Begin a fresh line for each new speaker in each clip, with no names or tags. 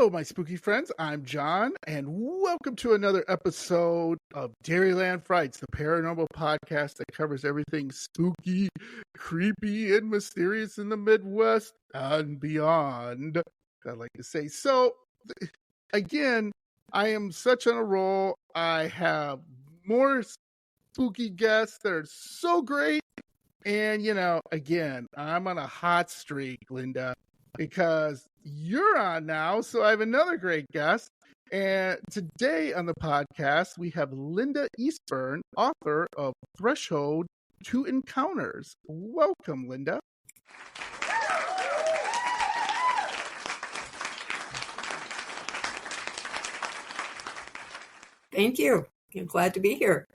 Hello, my spooky friends. I'm John, and welcome to another episode of Dairyland Frights, the paranormal podcast that covers everything spooky, creepy, and mysterious in the Midwest and beyond. I'd like to say. So, again, I am such on a roll. I have more spooky guests that are so great. And, again, I'm on a hot streak, Linda, because you're on now. So I have another great guest. And today on the podcast, we have Linda Eastburn, author of Threshold to Encounters. Welcome, Linda.
Thank you. I'm glad to be here.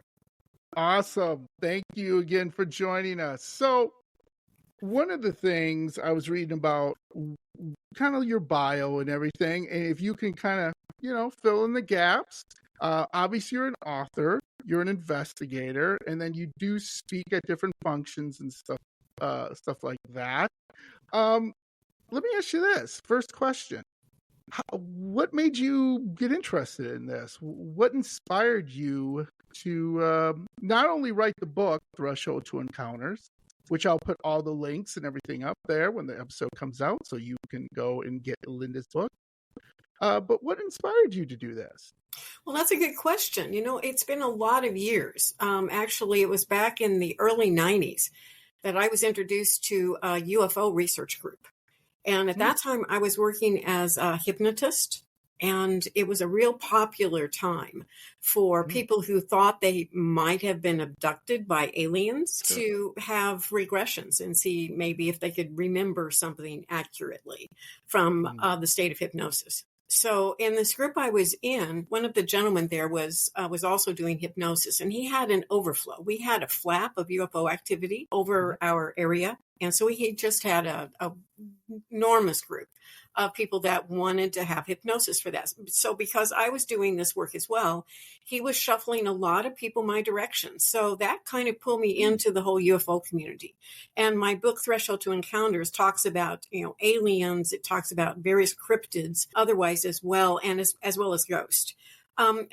Awesome. Thank you again for joining us. So, one of the things I was reading about, kind of your bio and everything, and if you can kind of, fill in the gaps. Obviously, you're an author, you're an investigator, and then you do speak at different functions and stuff like that. Let me ask you this. First question. What made you get interested in this? What inspired you to not only write the book, Threshold to Encounters, which I'll put all the links and everything up there when the episode comes out, so you can go and get Linda's book. But what inspired you to do this?
Well, that's a good question. It's been a lot of years. Actually, it was back in the early 90s that I was introduced to a UFO research group. And at that time, I was working as a hypnotist. And it was a real popular time for people who thought they might have been abducted by aliens to have regressions and see maybe if they could remember something accurately from the state of hypnosis. So in this group I was in, one of the gentlemen there was also doing hypnosis, and he had an overflow. We had a flap of UFO activity over our area. And so he just had a enormous group of people that wanted to have hypnosis for that. So because I was doing this work as well, he was shuffling a lot of people my direction. So that kind of pulled me into the whole UFO community. And my book, Threshold to Encounters, talks about, aliens. It talks about various cryptids, otherwise as well, and as well as ghosts.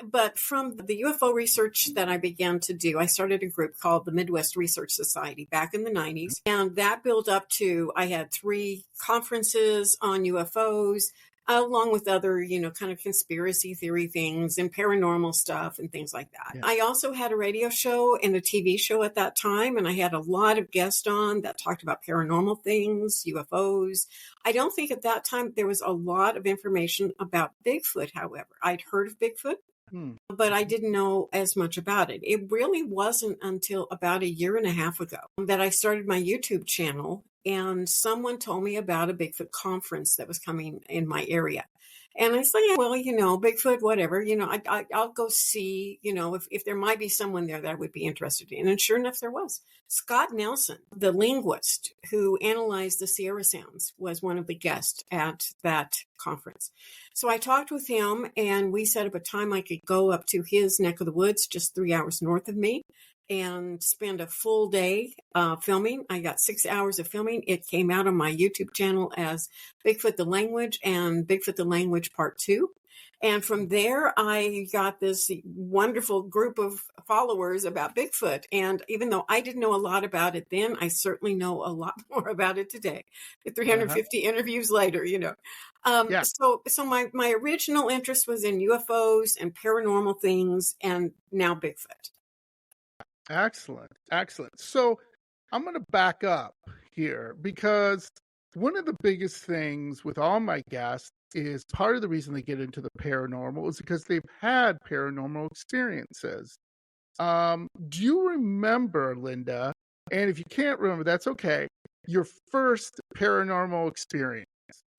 But from the UFO research that I began to do, I started a group called the Midwest Research Society back in the 90s. And that built up to, I had 3 conferences on UFOs, along with other, kind of conspiracy theory things and paranormal stuff and things like that. Yeah. I also had a radio show and a TV show at that time, and I had a lot of guests on that talked about paranormal things, UFOs. I don't think at that time there was a lot of information about Bigfoot, however. I'd heard of Bigfoot, but I didn't know as much about it. It really wasn't until about a year and a half ago that I started my YouTube channel, and someone told me about a Bigfoot conference that was coming in my area. And I said, yeah, well, Bigfoot, whatever, I'll go see, if there might be someone there that I would be interested in. And sure enough, there was. Scott Nelson, the linguist who analyzed the Sierra sounds, was one of the guests at that conference. So I talked with him, and we set up a time I could go up to his neck of the woods, just 3 hours north of me, and spend a full day filming. I got 6 hours of filming. It came out on my YouTube channel as Bigfoot the Language and Bigfoot the Language Part 2. And from there, I got this wonderful group of followers about Bigfoot. And even though I didn't know a lot about it then, I certainly know a lot more about it today. 350 interviews later, So my original interest was in UFOs and paranormal things, and now Bigfoot.
Excellent. So I'm going to back up here, because one of the biggest things with all my guests is part of the reason they get into the paranormal is because they've had paranormal experiences. Do you remember, Linda, and if you can't remember, that's okay, your first paranormal experience,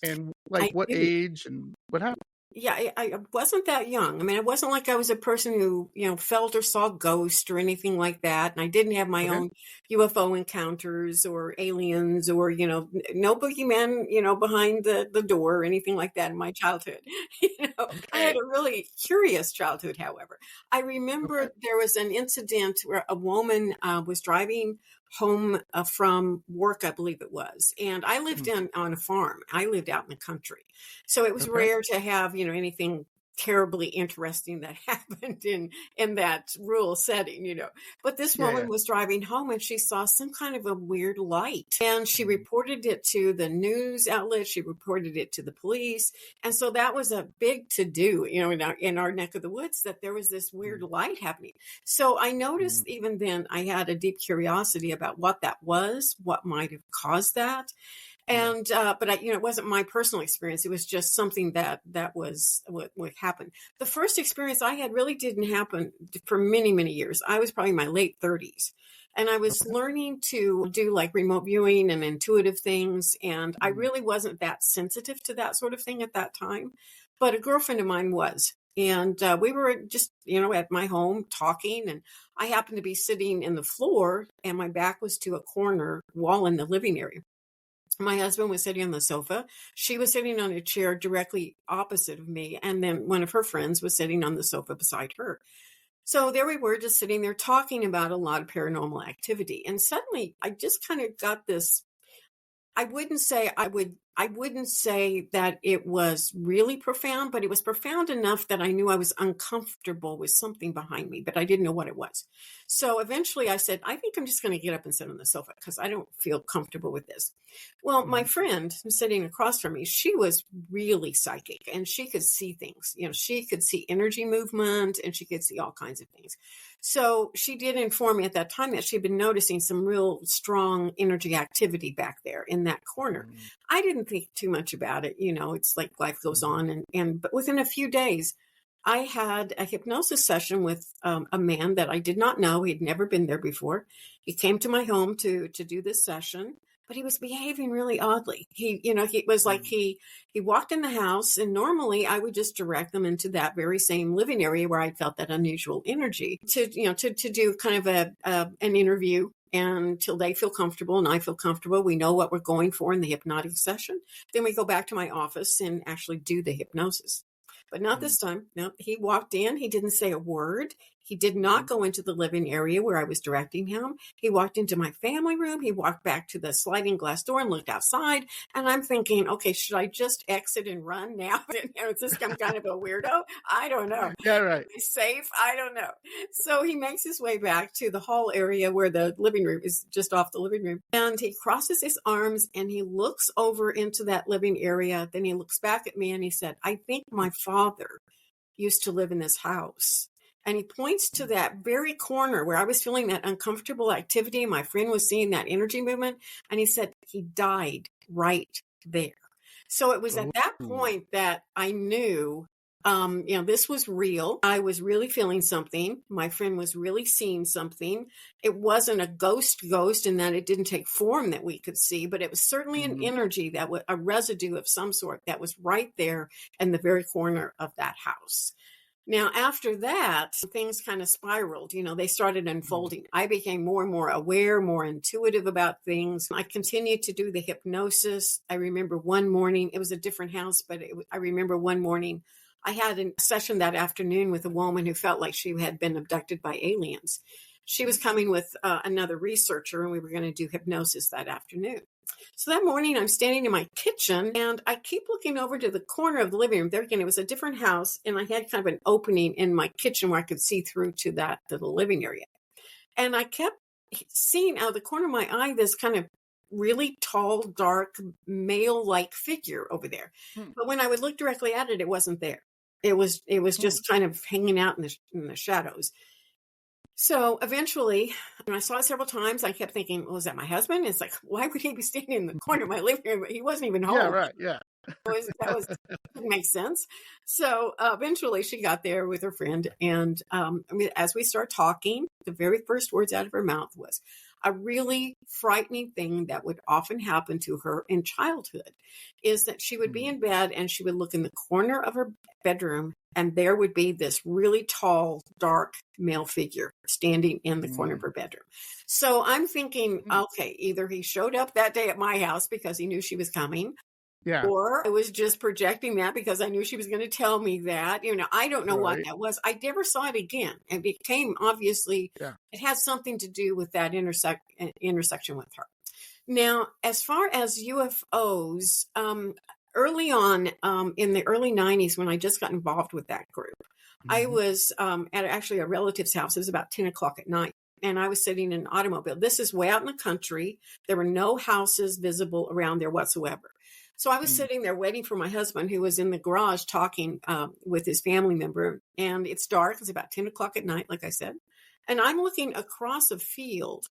and what age and what happened?
Yeah, I wasn't that young. I mean, it wasn't like I was a person who, felt or saw ghosts or anything like that. And I didn't have my own UFO encounters or aliens or, no boogeyman, behind the door or anything like that in my childhood. I had a really curious childhood, however. I remember there was an incident where a woman was driving home from work, I believe it was. And I lived on a farm. I lived out in the country. So it was rare to have, anything terribly interesting that happened in that rural setting. But this woman was driving home and she saw some kind of a weird light, and she reported it to the news outlet. She reported it to the police. And so that was a big to do, in our neck of the woods, that there was this weird light happening. So I noticed even then I had a deep curiosity about what that was, what might have caused that. And, but it wasn't my personal experience. It was just something that was what happened. The first experience I had really didn't happen for many, many years. I was probably in my late 30s, and I was learning to do like remote viewing and intuitive things. And I really wasn't that sensitive to that sort of thing at that time, but a girlfriend of mine was. And we were just, at my home talking, and I happened to be sitting in the floor, and my back was to a corner wall in the living area. My husband was sitting on the sofa. She was sitting on a chair directly opposite of me. And then one of her friends was sitting on the sofa beside her. So there we were, just sitting there talking about a lot of paranormal activity. And suddenly I just kind of got this. I wouldn't say that it was really profound, but it was profound enough that I knew I was uncomfortable with something behind me, but I didn't know what it was. So eventually I said, I think I'm just going to get up and sit on the sofa because I don't feel comfortable with this. Well, my friend sitting across from me, she was really psychic and she could see things. She could see energy movement and she could see all kinds of things. So she did inform me at that time that she'd been noticing some real strong energy activity back there in that corner. I didn't think too much about it. It's like life goes on. But within a few days, I had a hypnosis session with a man that I did not know. He'd never been there before. He came to my home to do this session, but he was behaving really oddly. He was like, he walked in the house, and normally I would just direct them into that very same living area where I felt that unusual energy to do kind of an interview, and till they feel comfortable and I feel comfortable, we know what we're going for in the hypnotic session. Then we go back to my office and actually do the hypnosis. But not this time. No, he walked in. He didn't say a word. He did not go into the living area where I was directing him. He walked into my family room. He walked back to the sliding glass door and looked outside. And I'm thinking, okay, should I just exit and run now? Is this some kind of a weirdo? I don't know.
Yeah, right.
Is he safe? I don't know. So he makes his way back to the hall area where the living room is, just off the living room. And he crosses his arms and he looks over into that living area. Then he looks back at me and he said, I think my father used to live in this house. And he points to that very corner where I was feeling that uncomfortable activity. And my friend was seeing that energy movement. And he said he died right there. So it was at that point that I knew, this was real. I was really feeling something. My friend was really seeing something. It wasn't a ghost in that it didn't take form that we could see, but it was certainly an energy that was a residue of some sort that was right there in the very corner of that house. Now, after that, things kind of spiraled. They started unfolding. I became more and more aware, more intuitive about things. I continued to do the hypnosis. I remember one morning, it was a different house, but I remember one morning, I had a session that afternoon with a woman who felt like she had been abducted by aliens. She was coming with another researcher, and we were going to do hypnosis that afternoon. So that morning, I'm standing in my kitchen, and I keep looking over to the corner of the living room. There again, it was a different house, and I had kind of an opening in my kitchen where I could see through to that little living area. And I kept seeing out of the corner of my eye this kind of really tall, dark, male-like figure over there. But when I would look directly at it, it wasn't there. It was just kind of hanging out in the shadows. So eventually, I saw it several times. I kept thinking, was that my husband? It's like, why would he be standing in the corner of my living room? He wasn't even home.
Yeah, right. Yeah.
That didn't make sense. So eventually she got there with her friend. And as we start talking, the very first words out of her mouth was a really frightening thing that would often happen to her in childhood is that she would be in bed and she would look in the corner of her bedroom, and there would be this really tall, dark male figure standing in the corner of her bedroom. So I'm thinking, okay, either he showed up that day at my house because he knew she was coming,
Yeah.
Or I was just projecting that because I knew she was going to tell me that. I don't know what
Right.
that was. I never saw it again. It became obviously,
Yeah.
it has something to do with that intersection with her. Now, as far as UFOs, early on in the early 90s, when I just got involved with that group, I
Mhm.
was at actually a relative's house. It was about 10 o'clock at night. And I was sitting in an automobile. This is way out in the country. There were no houses visible around there whatsoever. So I was
Mm.
sitting there waiting for my husband, who was in the garage talking with his family member. And it's dark. It's about 10 o'clock at night, like I said. And I'm looking across a field,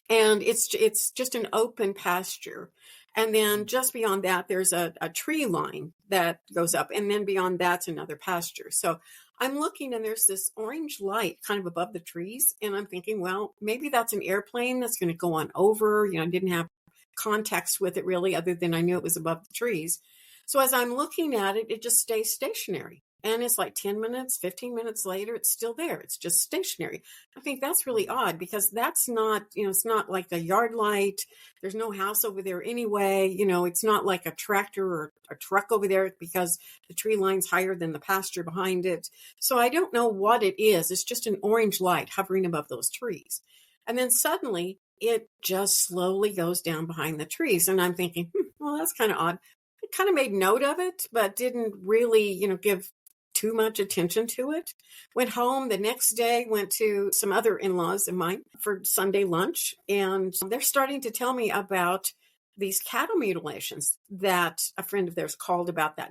and it's just an open pasture. And then
Mm.
just beyond that, there's a tree line that goes up. And then beyond that's another pasture. So I'm looking, and there's this orange light kind of above the trees. And I'm thinking, well, maybe that's an airplane that's going to go on over. I didn't have context with it really, other than I knew it was above the trees. So as I'm looking at it, it just stays stationary. And it's like 10 minutes, 15 minutes later, it's still there. It's just stationary. I think that's really odd, because that's not, it's not like a yard light. There's no house over there anyway. It's not like a tractor or a truck over there, because the tree line's higher than the pasture behind it. So I don't know what it is. It's just an orange light hovering above those trees. And then suddenly it just slowly goes down behind the trees. And I'm thinking, well, that's kind of odd. I kind of made note of it, but didn't really, give too much attention to it. Went home the next day, went to some other in-laws of mine for Sunday lunch, and they're starting to tell me about these cattle mutilations that a friend of theirs called about the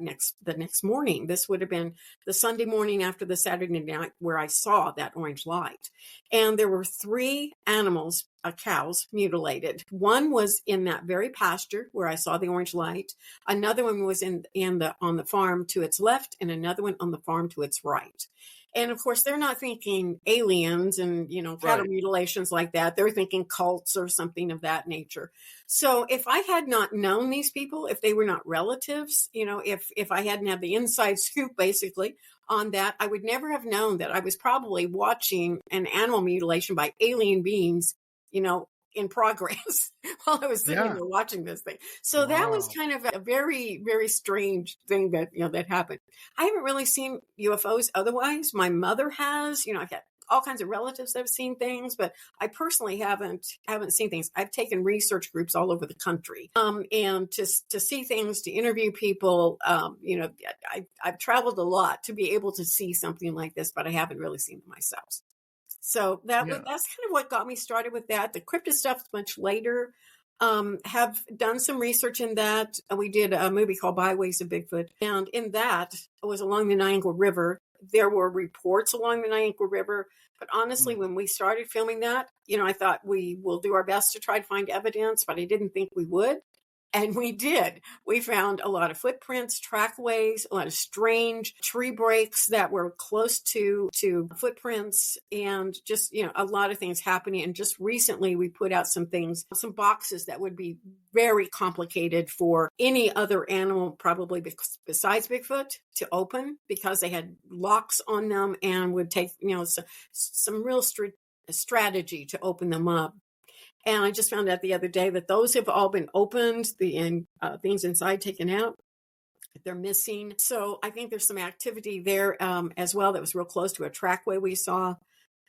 next morning. This would have been the Sunday morning after the Saturday night where I saw that orange light. And there were 3 animals, cows, mutilated. One was in that very pasture where I saw the orange light. Another one was on the farm to its left, and another one on the farm to its right. And of course, they're not thinking aliens and, cattle
Right.
mutilations like that. They're thinking cults or something of that nature. So if I had not known these people, if they were not relatives, if I hadn't had the inside scoop basically on that, I would never have known that I was probably watching an animal mutilation by alien beings, in progress while I was sitting
Yeah.
there watching this thing. So that was
Wow.
kind of a very, very strange thing that, that happened. I haven't really seen UFOs otherwise. My mother has, I've got all kinds of relatives that have seen things, but I personally haven't seen things. I've taken research groups all over the country, and to see things, to interview people. I've traveled a lot to be able to see something like this, but I haven't really seen it myself. So that's
Yeah.
kind of what got me started with that. The cryptid stuff much later. Have done some research in that. We did a movie called Byways of Bigfoot, and in that it was along the Niagara River. There were reports along the Niagara River, but honestly,
Mm.
when we started filming that, I thought we will do our best to try to find evidence, but I didn't think we would. And we did. We found a lot of footprints, trackways, a lot of strange tree breaks that were close to footprints, and just, a lot of things happening. And just recently we put out some boxes that would be very complicated for any other animal, probably besides Bigfoot, to open, because they had locks on them and would take, some real strategy to open them up. And I just found out the other day that those have all been opened, the things inside taken out. They're missing. So I think there's some activity there as well that was real close to a trackway we saw.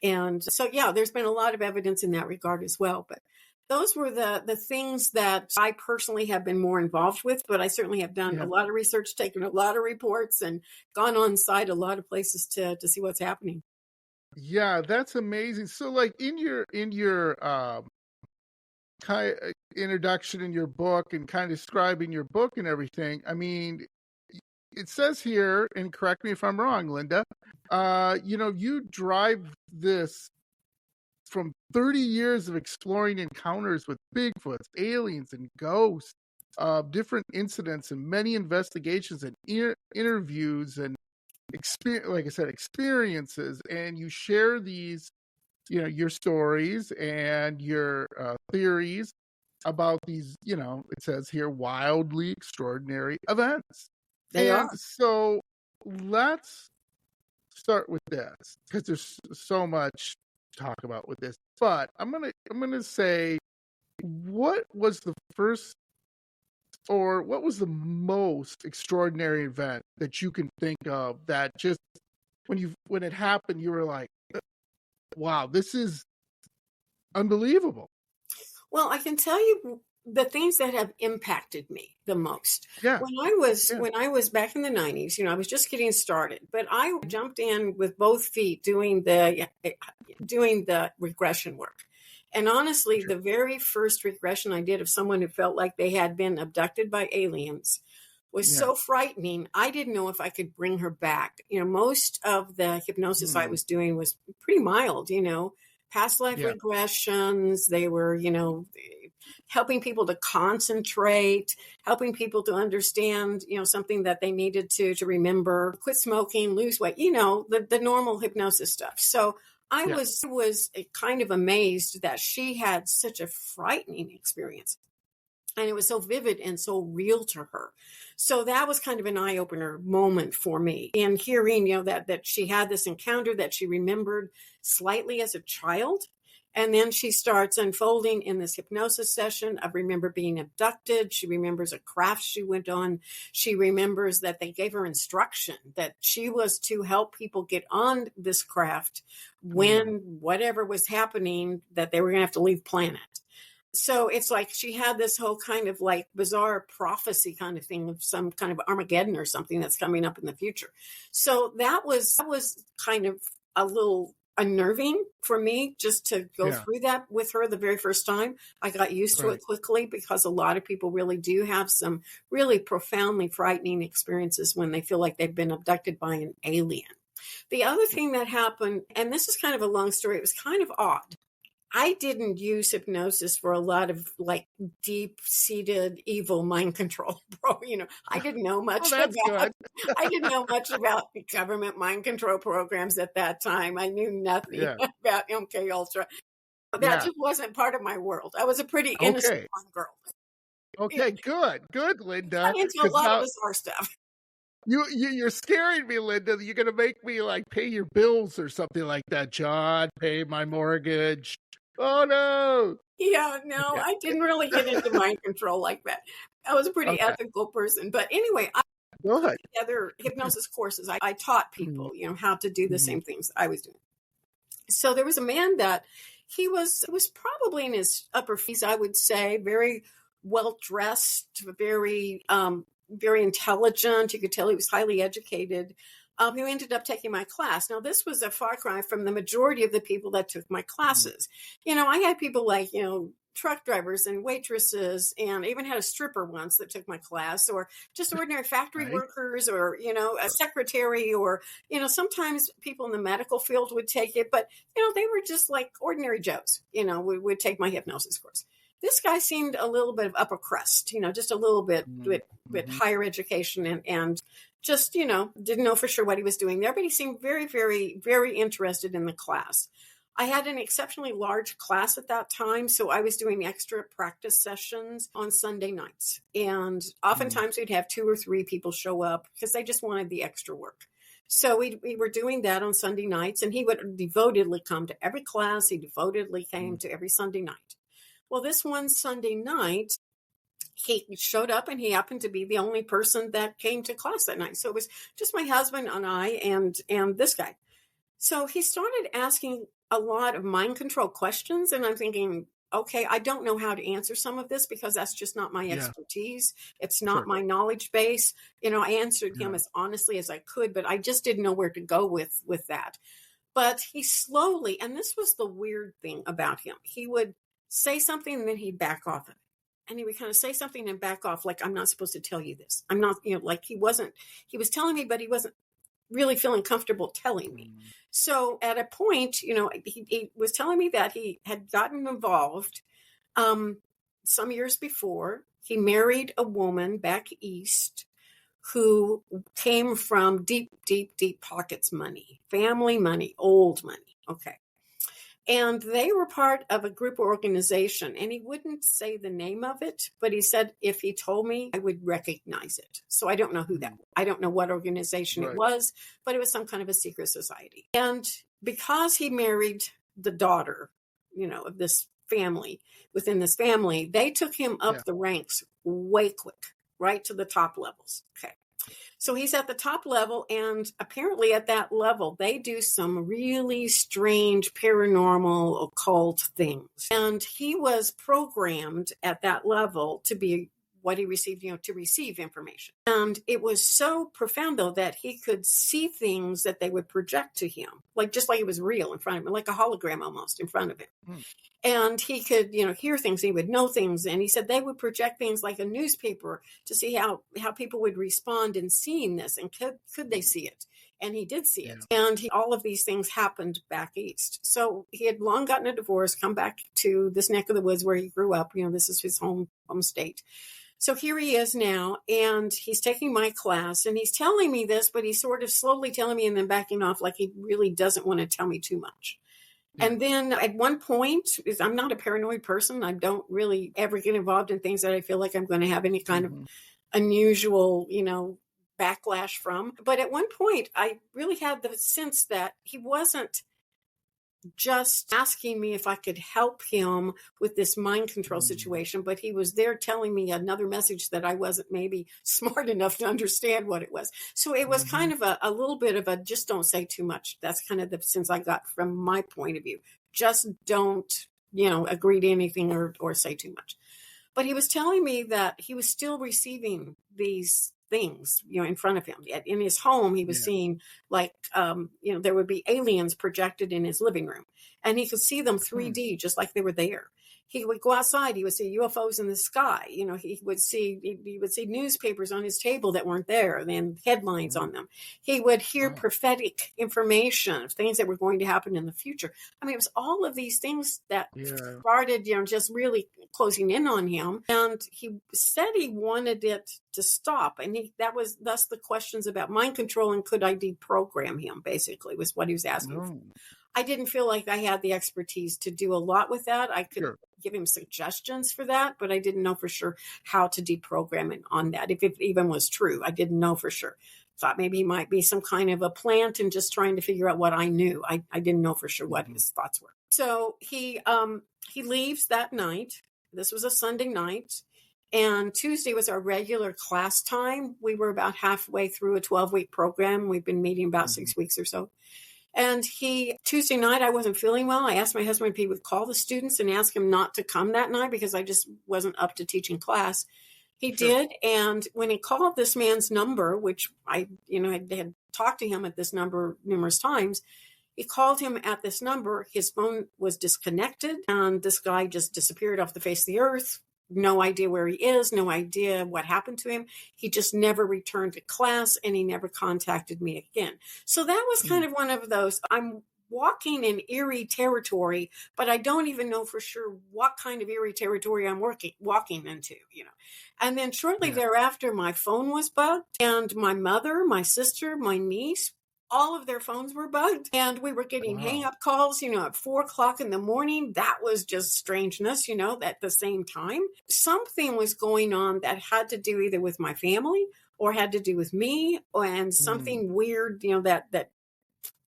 And so, yeah, there's been a lot of evidence in that regard as well. But those were the things that I personally have been more involved with. But I certainly have done a
Yeah.
lot of research, taken a lot of reports, and gone on site a lot of places to see what's happening.
Yeah, that's amazing. So like in your kind introduction in your book and kind of describing your book and everything, I mean, it says here, and correct me if I'm wrong, Linda, you drive this from 30 years of exploring encounters with Bigfoots, aliens, and ghosts, different incidents, and many investigations and interviews and like I said, experiences, and you share these, your stories and your theories about these, it says here, wildly extraordinary events.
They
And
are.
so let's start with this, because there's so much to talk about with this. But I'm gonna say, what was the first or what was the most extraordinary event that you can think of that just when it happened, you were like, wow, this is unbelievable.
Well, I can tell you the things that have impacted me the most.
Yeah. Yeah.
When I was back in the 90s, I was just getting started, but I jumped in with both feet doing the regression work. And honestly,
Sure.
the very first regression I did of someone who felt like they had been abducted by aliens was
Yeah.
so frightening. I didn't know if I could bring her back. Most of the hypnosis I
Hmm.
was doing was pretty mild, past life
Yeah.
regressions. They were, helping people to concentrate, helping people to understand, something that they needed to remember, quit smoking, lose weight, the normal hypnosis stuff. So I
Yeah.
was kind of amazed that she had such a frightening experience. And it was so vivid and so real to her. So that was kind of an eye-opener moment for me. And hearing, that she had this encounter that she remembered slightly as a child. And then she starts unfolding in this hypnosis session of remember being abducted. She remembers a craft she went on. She remembers that they gave her instruction that she was to help people get on this craft when whatever was happening, that they were going to have to leave planet. So it's like she had this whole kind of like bizarre prophecy kind of thing of some kind of Armageddon or something that's coming up in the future. So that was kind of a little unnerving for me just to go
Yeah.
through that with her the very first time. I got used to
Right.
it quickly because a lot of people really do have some really profoundly frightening experiences when they feel like they've been abducted by an alien. The other thing that happened, and this is kind of a long story, it was kind of odd. I didn't use hypnosis for a lot of like deep seated evil mind control, bro. I didn't know
Oh,
much
that's
about,
good.
I didn't know much about the government mind control programs at that time. I knew nothing
Yeah.
about MK Ultra. That
Yeah.
just wasn't part of my world. I was a pretty innocent
Okay.
young girl. Yeah,
Okay. Good. Good, Linda.
got into a
Because
lot of
now
bizarre stuff.
you're scaring me, Linda. You're gonna make me like pay your bills or something like that. John, pay my mortgage. Oh no.
Yeah, no,
Okay.
I didn't really get into mind control like that. I was a pretty
Okay.
ethical person. But anyway,
Good.
other hypnosis courses, I taught
Mhm.
people, how to do the
Mhm.
same things I was doing. So there was a man that he was probably in his upper 50s, I would say, very well dressed, very intelligent. You could tell he was highly educated. Who ended up taking my class. Now, this was a far cry from the majority of the people that took my
Mhm.
classes. I had people like, truck drivers and waitresses, and I even had a stripper once that took my class, or just ordinary factory
Right.
workers, or, a secretary, or, sometimes people in the medical field would take it, but, they were just like ordinary Joes, would take my hypnosis course. This guy seemed a little bit of upper crust, just a little
Mhm.
bit
Mhm.
higher education, and just, didn't know for sure what he was doing there, but he seemed very, very, very interested in the class. I had an exceptionally large class at that time, so I was doing extra practice sessions on Sunday nights. And
Mhm.
oftentimes we'd have 2 or 3 people show up because they just wanted the extra work. So we were doing that on Sunday nights, and he would devotedly come to every class. He devotedly came
Mhm.
to every Sunday night. Well, this one Sunday night, he showed up, and he happened to be the only person that came to class that night. So it was just my husband and I and this guy. So he started asking a lot of mind control questions, and I'm thinking, okay, I don't know how to answer some of this because that's just not my
Yeah.
expertise. It's not
Sure.
my knowledge base. I answered him
Yeah.
as honestly as I could, but I just didn't know where to go with that. But he slowly, and this was the weird thing about him, he would say something and then he'd back off of it. And he would kind of say something and back off, like, I'm not supposed to tell you this. I'm not, like he was telling me, but he wasn't really feeling comfortable telling me.
Mhm.
So at a point, he was telling me that he had gotten involved some years before. He married a woman back east who came from deep, deep, deep pockets money, family money, old money. Okay. And they were part of a group organization, and he wouldn't say the name of it, but he said if he told me, I would recognize it. So I don't know who that
Mhm.
was. I don't know what organization it
Right.
was, but it was some kind of a secret society. And because he married the daughter, of this family, within this family, they took him
Yeah.
up the ranks way quick. right to the top levels. Okay. So he's at the top level, and apparently at that level, they do some really strange paranormal occult things. And he was programmed at that level to be what he received, to receive information. And it was so profound, though, that he could see things that they would project to him, just like it was real in front of him, like a hologram almost in front of him. Mm. And he could, hear things, he would know things. And he said they would project things like a newspaper to see how people would respond in seeing this. And could they see it? And he did see it. And all of these things happened back east. So he had long gotten a divorce, come back to this neck of the woods where he grew up. This is his home state. So here he is now, and he's taking my class, and he's telling me this, but he's sort of slowly telling me and then backing off like he really doesn't want to tell me too much. And then at one point, I'm not a paranoid person. I don't really ever get involved in things that I feel like I'm going to have any kind of unusual, backlash from. But at one point, I really had the sense that he wasn't just asking me if I could help him with this mind control situation, but he was there telling me another message that I wasn't maybe smart enough to understand what it was. So it was kind of a little bit of a just don't say too much. That's kind of the sense I got from my point of view. Just don't, agree to anything or say too much. But he was telling me that he was still receiving these things, in front of him. In his home, he was seeing there would be aliens projected in his living room, and he could see them 3D just like they were there. He would go outside. He would see UFOs in the sky. He would see newspapers on his table that weren't there, and headlines on them. He would hear prophetic information of things that were going to happen in the future. I mean, it was all of these things that started, just really closing in on him. And he said he wanted it to stop. And that was thus the questions about mind control and could I deprogram him, basically, was what he was asking for. I didn't feel like I had the expertise to do a lot with that. I could give him suggestions for that, but I didn't know for sure how to deprogram it on that, if it even was true. I didn't know for sure. Thought maybe he might be some kind of a plant and just trying to figure out what I knew. I didn't know for sure what his thoughts were. So he leaves that night. This was a Sunday night. And Tuesday was our regular class time. We were about halfway through a 12-week program. We've been meeting about 6 weeks or so. And Tuesday night, I wasn't feeling well. I asked my husband if he would call the students and ask him not to come that night because I just wasn't up to teaching class. He did. And when he called this man's number, which I, had talked to him at this number numerous times, he called him at this number. His phone was disconnected and this guy just disappeared off the face of the earth. No idea where he is, no idea what happened to him. He just never returned to class and he never contacted me again. So that was kind of one of those, I'm walking in eerie territory, but I don't even know for sure what kind of eerie territory I'm walking into, And then shortly thereafter, my phone was bugged and my mother, my sister, my niece, all of their phones were bugged and we were getting hang-up calls, at 4:00 in the morning. That was just strangeness, at the same time. Something was going on that had to do either with my family or had to do with me and something weird, that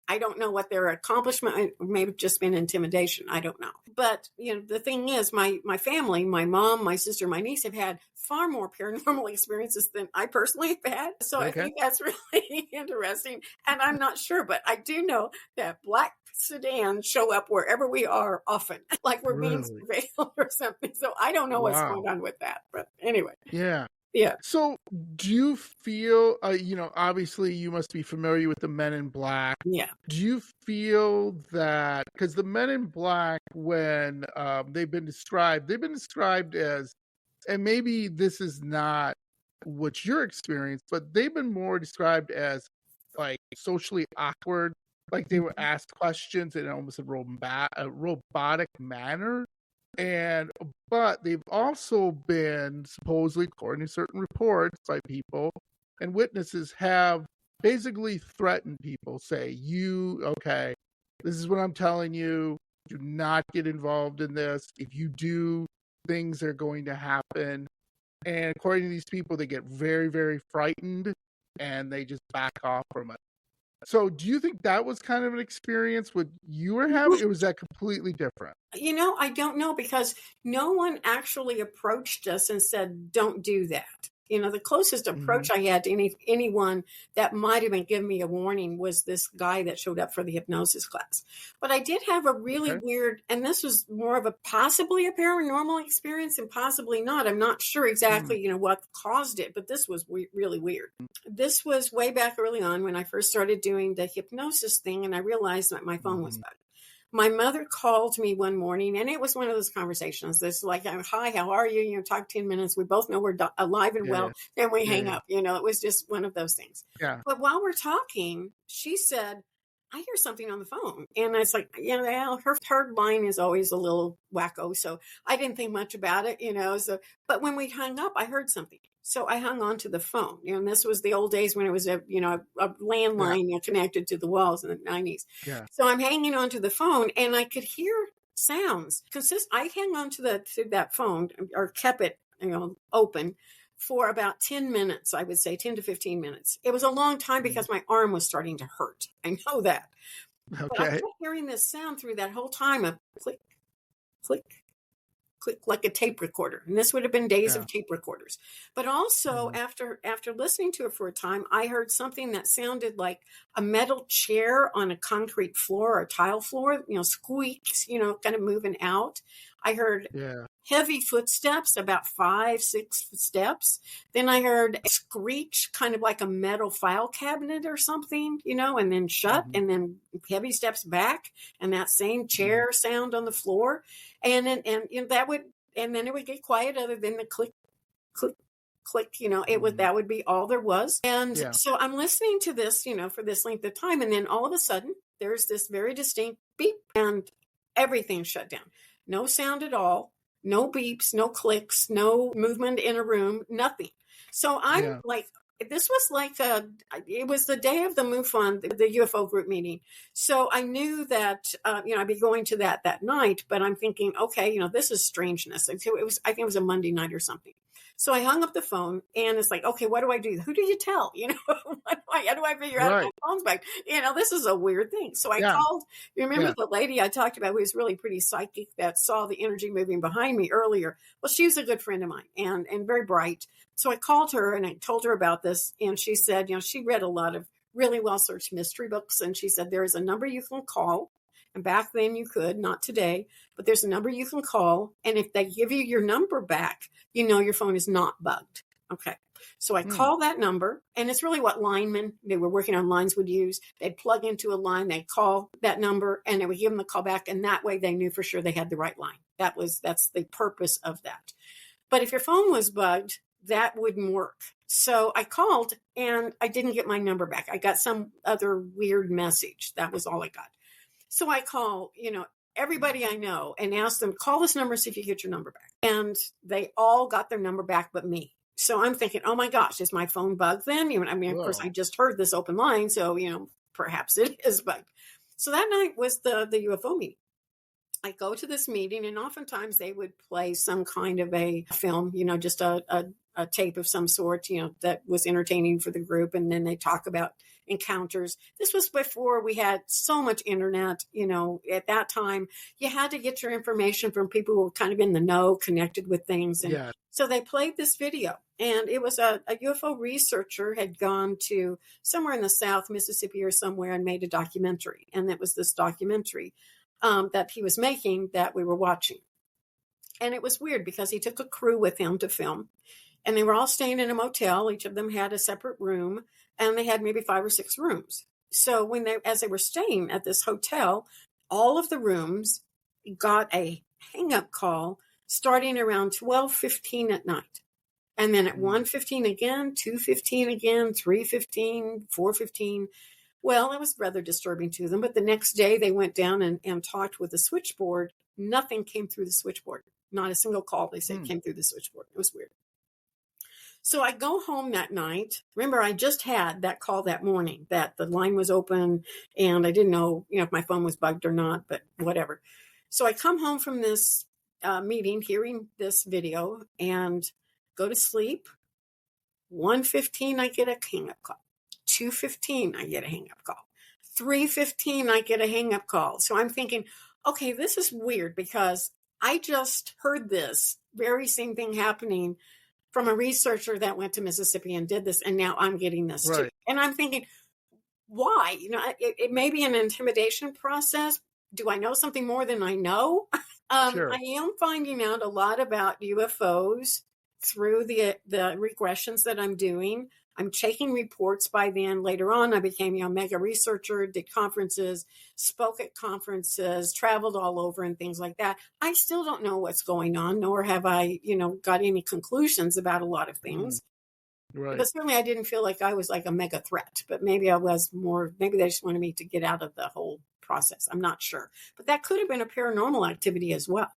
I don't know what their accomplishment may have just been intimidation. I don't know. But, the thing is, my family, my mom, my sister, my niece have had far more paranormal experiences than I personally have had. So I think that's really interesting. And I'm not sure, but I do know that black sedans show up wherever we are often, like we're being surveilled or something. So I don't know what's going on with that. But anyway.
Yeah.
Yeah.
So do you feel, obviously you must be familiar with the Men in Black.
Yeah.
Do you feel that, because the Men in Black, when they've been described as, and maybe this is not what your experience, but they've been more described as like socially awkward, like they were asked questions in almost a robotic manner. But they've also been supposedly, according to certain reports by people and witnesses, have basically threatened people, say, this is what I'm telling you, do not get involved in this. If you do, things are going to happen. And according to these people, they get very, very frightened and they just back off from it. So do you think that was kind of an experience what you were having, or was that completely different?
I don't know, because no one actually approached us and said, don't do that. The closest approach I had to anyone that might have been giving me a warning was this guy that showed up for the hypnosis class. But I did have a really weird, and this was more of a possibly a paranormal experience and possibly not. I'm not sure exactly, what caused it, but this was really weird. This was way back early on when I first started doing the hypnosis thing, and I realized that my phone was bugged. My mother called me one morning, and it was one of those conversations. This like, hi, how are you? Talk 10 minutes. We both know we're alive and well. Then we hang up. It was just one of those things.
Yeah.
But while we're talking, she said, I hear something on the phone. And it's like, her line is always a little wacko. So I didn't think much about it, but when we hung up, I heard something. So I hung on to the phone, and this was the old days when it was a landline connected to the walls in the 90s.
Yeah.
So I'm hanging on to the phone, and I could hear sounds. I hung on to that phone, or kept it, open for about 10 minutes, I would say 10 to 15 minutes. It was a long time because my arm was starting to hurt. I know that.
Okay.
But I kept hearing this sound through that whole time of click, click, click, like a tape recorder. And this would have been days of tape recorders. But also after listening to it for a time, I heard something that sounded like a metal chair on a concrete floor or tile floor, squeaks, kind of moving out. I heard heavy footsteps, about 5-6 steps. Then I heard a screech, kind of like a metal file cabinet or something, and then shut, and then heavy steps back, and that same chair sound on the floor, and then it would get quiet, other than the click, click, click. That would be all there was. And so I'm listening to this, for this length of time, and then all of a sudden there's this very distinct beep, and everything shut down. No sound at all, no beeps, no clicks, no movement in a room, nothing. So I'm like, this was like it was the day of the MUFON, the UFO group meeting. So I knew that, I'd be going to that night, but I'm thinking, okay, this is strangeness. I think it was a Monday night or something. So I hung up the phone, and it's like, okay, what do I do? Who do you tell? How do I figure out if my phone's back? This is a weird thing. So I called, remember the lady I talked about who was really pretty psychic that saw the energy moving behind me earlier? Well, she was a good friend of mine and very bright. So I called her and I told her about this. And she said, she read a lot of really well-searched mystery books. And she said, there is a number you can call. And back then you could, not today, but there's a number you can call. And if they give you your number back, your phone is not bugged. Okay. So I call that number, and it's really what linemen, they were working on lines, would use. They'd plug into a line, they'd call that number, and they would give them the call back. And that way they knew for sure they had the right line. That's the purpose of that. But if your phone was bugged, that wouldn't work. So I called, and I didn't get my number back. I got some other weird message. That was all I got. So I call, everybody I know and ask them, call this number, see if you get your number back. And they all got their number back but me. So I'm thinking, oh my gosh, is my phone bugged then? Of course, I just heard this open line. So, perhaps it is bugged. So that night was the UFO meeting. I go to this meeting, and oftentimes they would play some kind of a film, just a tape of some sort, that was entertaining for the group. And then they talk about encounters. This was before we had so much internet. At that time, you had to get your information from people who were kind of in the know, connected with things. And so they played this video, and it was a UFO researcher had gone to somewhere in the South, Mississippi or somewhere, and made a documentary. And it was this documentary that he was making that we were watching. And it was weird because he took a crew with him to film, and they were all staying in a motel. Each of them had a separate room, and they had maybe 5 or 6 rooms. So as they were staying at this hotel, all of the rooms got a hang-up call starting around 12:15 at night. And then at 1:15 again, 2:15 again, 3:15, 4:15. Well, it was rather disturbing to them. But the next day they went down and talked with the switchboard. Nothing came through the switchboard. Not a single call, they said, came through the switchboard. It was weird. So I go home that night. Remember, I just had that call that morning that the line was open, and I didn't know, if my phone was bugged or not, but whatever. So I come home from this meeting, hearing this video, and go to sleep. 1:15, I get a hang-up call. 2:15, I get a hang-up call. 3:15, I get a hang-up call. So I'm thinking, okay, this is weird because I just heard this very same thing happening from a researcher that went to Mississippi and did this, and now I'm getting this too.
Right.
And I'm thinking, why? It may be an intimidation process. Do I know something more than I know?
Sure.
I am finding out a lot about UFOs through the regressions that I'm doing. I'm taking reports by then. Later on, I became a mega researcher, did conferences, spoke at conferences, traveled all over and things like that. I still don't know what's going on, nor have I, got any conclusions about a lot of things.
Right.
But certainly I didn't feel like I was like a mega threat, but maybe I was more, maybe they just wanted me to get out of the whole process. I'm not sure. But that could have been a paranormal activity as well.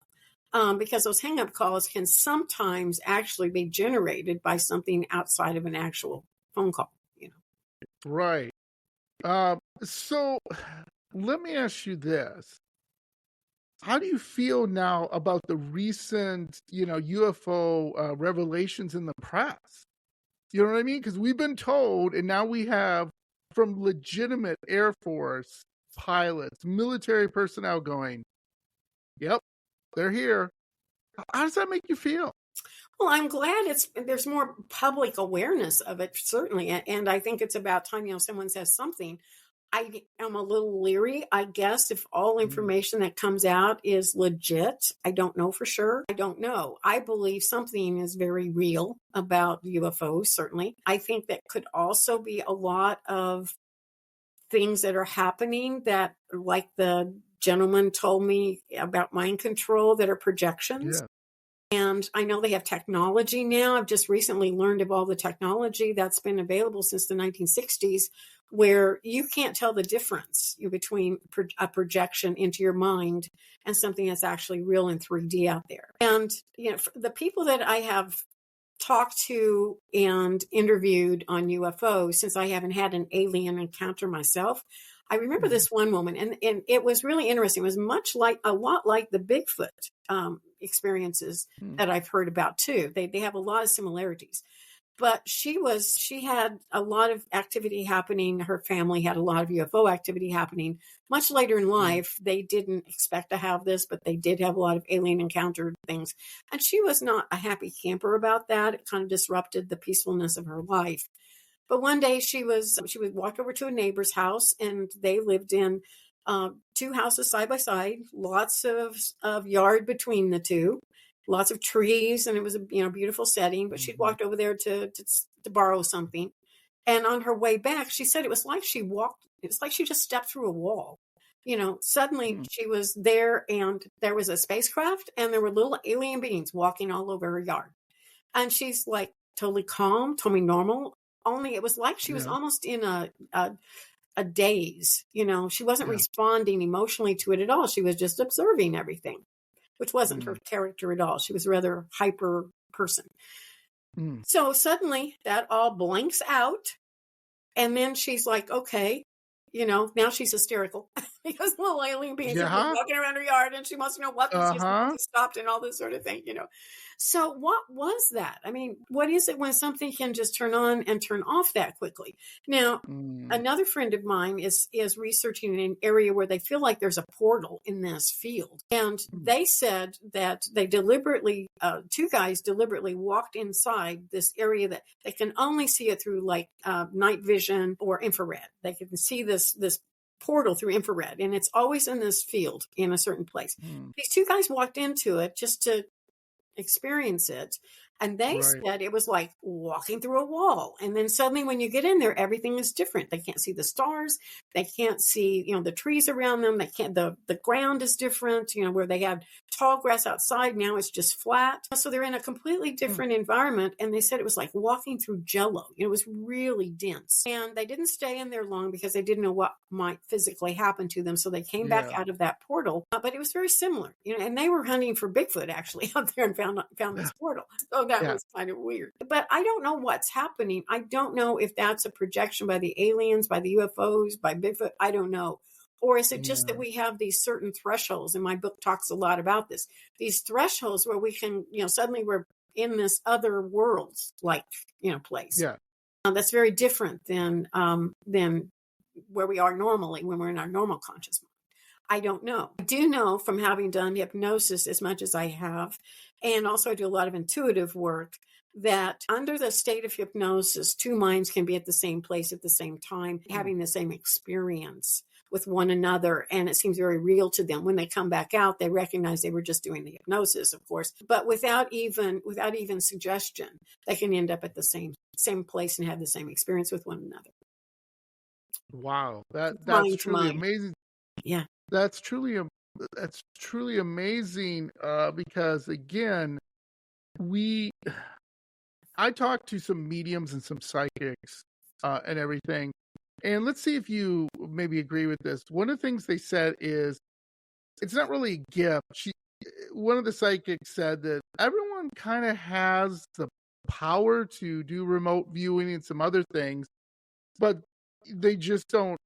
Because those hang-up calls can sometimes actually be generated by something outside of an actual phone call.
Right. So let me ask you this. How do you feel now about the recent, UFO revelations in the press? You know what I mean? Because we've been told, and now we have from legitimate Air Force pilots, military personnel going, yep, they're here. How does that make you feel?
Well, I'm glad there's more public awareness of it, certainly. And I think it's about time, someone says something. I am a little leery, I guess, if all information that comes out is legit. I don't know for sure. I don't know. I believe something is very real about UFOs, certainly. I think that could also be a lot of things that are happening that, like the gentleman told me about mind control, that are projections.
Yeah.
And I know they have technology now. I've just recently learned of all the technology that's been available since the 1960s, where you can't tell the difference between a projection into your mind and something that's actually real in 3D out there. And, the people that I have talked to and interviewed on UFOs, since I haven't had an alien encounter myself, I remember this one woman, and it was really interesting. It was a lot like the Bigfoot experiences that I've heard about too. They have a lot of similarities. But she had a lot of activity happening. Her family had a lot of UFO activity happening. Much later in life, they didn't expect to have this, but they did have a lot of alien encounter things. And she was not a happy camper about that. It kind of disrupted the peacefulness of her life. But one day she would walk over to a neighbor's house, and they lived in two houses side by side, lots of yard between the two, lots of trees, and it was a beautiful setting. But she'd walked over there to borrow something, and on her way back, she said it was like she just stepped through a wall. Suddenly she was there, and there was a spacecraft, and there were little alien beings walking all over her yard, and she's like totally calm, totally normal. Only it was like she was almost in a daze. She wasn't responding emotionally to it at all. She was just observing everything, which wasn't her character at all. She was a rather hyper person. So suddenly that all blanks out. And then she's like, okay, now she's hysterical because little alien beings are walking around her yard, and she wants to know what this stopped and all this sort of thing, So what was that? I mean, what is it when something can just turn on and turn off that quickly? Now, another friend of mine is researching in an area where they feel like there's a portal in this field. And they said that they two guys deliberately walked inside this area that they can only see it through like night vision or infrared. They can see this portal through infrared, and it's always in this field in a certain place. These two guys walked into it just to experience it, and they said it was like walking through a wall. And then suddenly when you get in there, everything is different. They can't see the stars, they can't see the trees around them, they can't, the ground is different, where they had tall grass outside, now it's just flat. So they're in a completely different environment, and they said it was like walking through jello. It was really dense, and they didn't stay in there long because they didn't know what might physically happen to them, so they came back out of that portal. But it was very similar, and they were hunting for Bigfoot actually out there and found this portal. So that was kind of weird. But I don't know what's happening. I don't know if that's a projection by the aliens, by the UFOs, by Bigfoot. I don't know. Or is it just that we have these certain thresholds? And my book talks a lot about this. These thresholds where we can, suddenly we're in this other world, like, place.
Yeah.
That's very different than where we are normally when we're in our normal conscious mind. I don't know. I do know from having done hypnosis as much as I have, and also I do a lot of intuitive work, that under the state of hypnosis, two minds can be at the same place at the same time, having the same experience with one another. And it seems very real to them. When they come back out, they recognize they were just doing the hypnosis, of course, but without even suggestion, they can end up at the same place and have the same experience with one another.
Wow. That's
Mind to
truly
mind.
amazing.
Yeah.
That's truly amazing, because again, I talked to some mediums and some psychics, and everything. And let's see if you maybe agree with this. One of the things they said is it's not really a gift. One of the psychics said that everyone kind of has the power to do remote viewing and some other things, but they just don't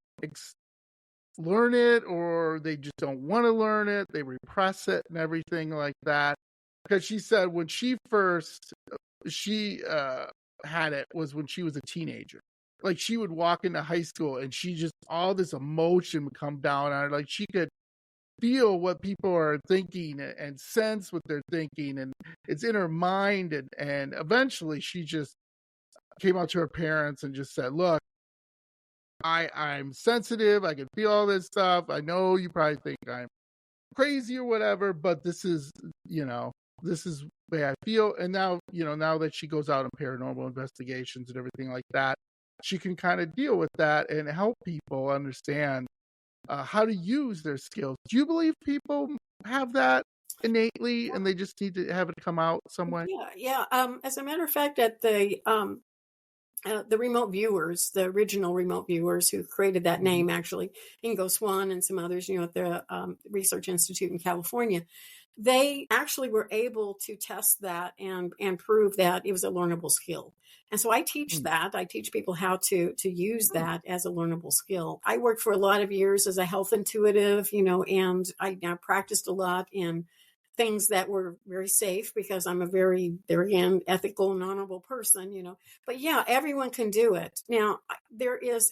learn it, or they just don't want to learn it. They repress it and everything like that. Because she said when she first had it was when she was a teenager. Like she would walk into high school and she just, all this emotion would come down on her. Like she could feel what people are thinking and sense what they're thinking, and it's in her mind. And eventually she just came out to her parents and just said, look, I'm sensitive. I can feel all this stuff. I know you probably think I'm crazy or whatever, but this is the way I feel. And now, now that she goes out on paranormal investigations and everything like that, she can kind of deal with that and help people understand how to use their skills. Do you believe people have that innately and they just need to have it come out some way?
Yeah. As a matter of fact, at the remote viewers, the original remote viewers who created that name, actually, Ingo Swann and some others, at the Research Institute in California, they actually were able to test that and prove that it was a learnable skill. And so I teach that. I teach people how to use that as a learnable skill. I worked for a lot of years as a health intuitive, and I now practiced a lot in things that were very safe because I'm a very, there again, ethical and honorable person, But yeah, everyone can do it. Now, there is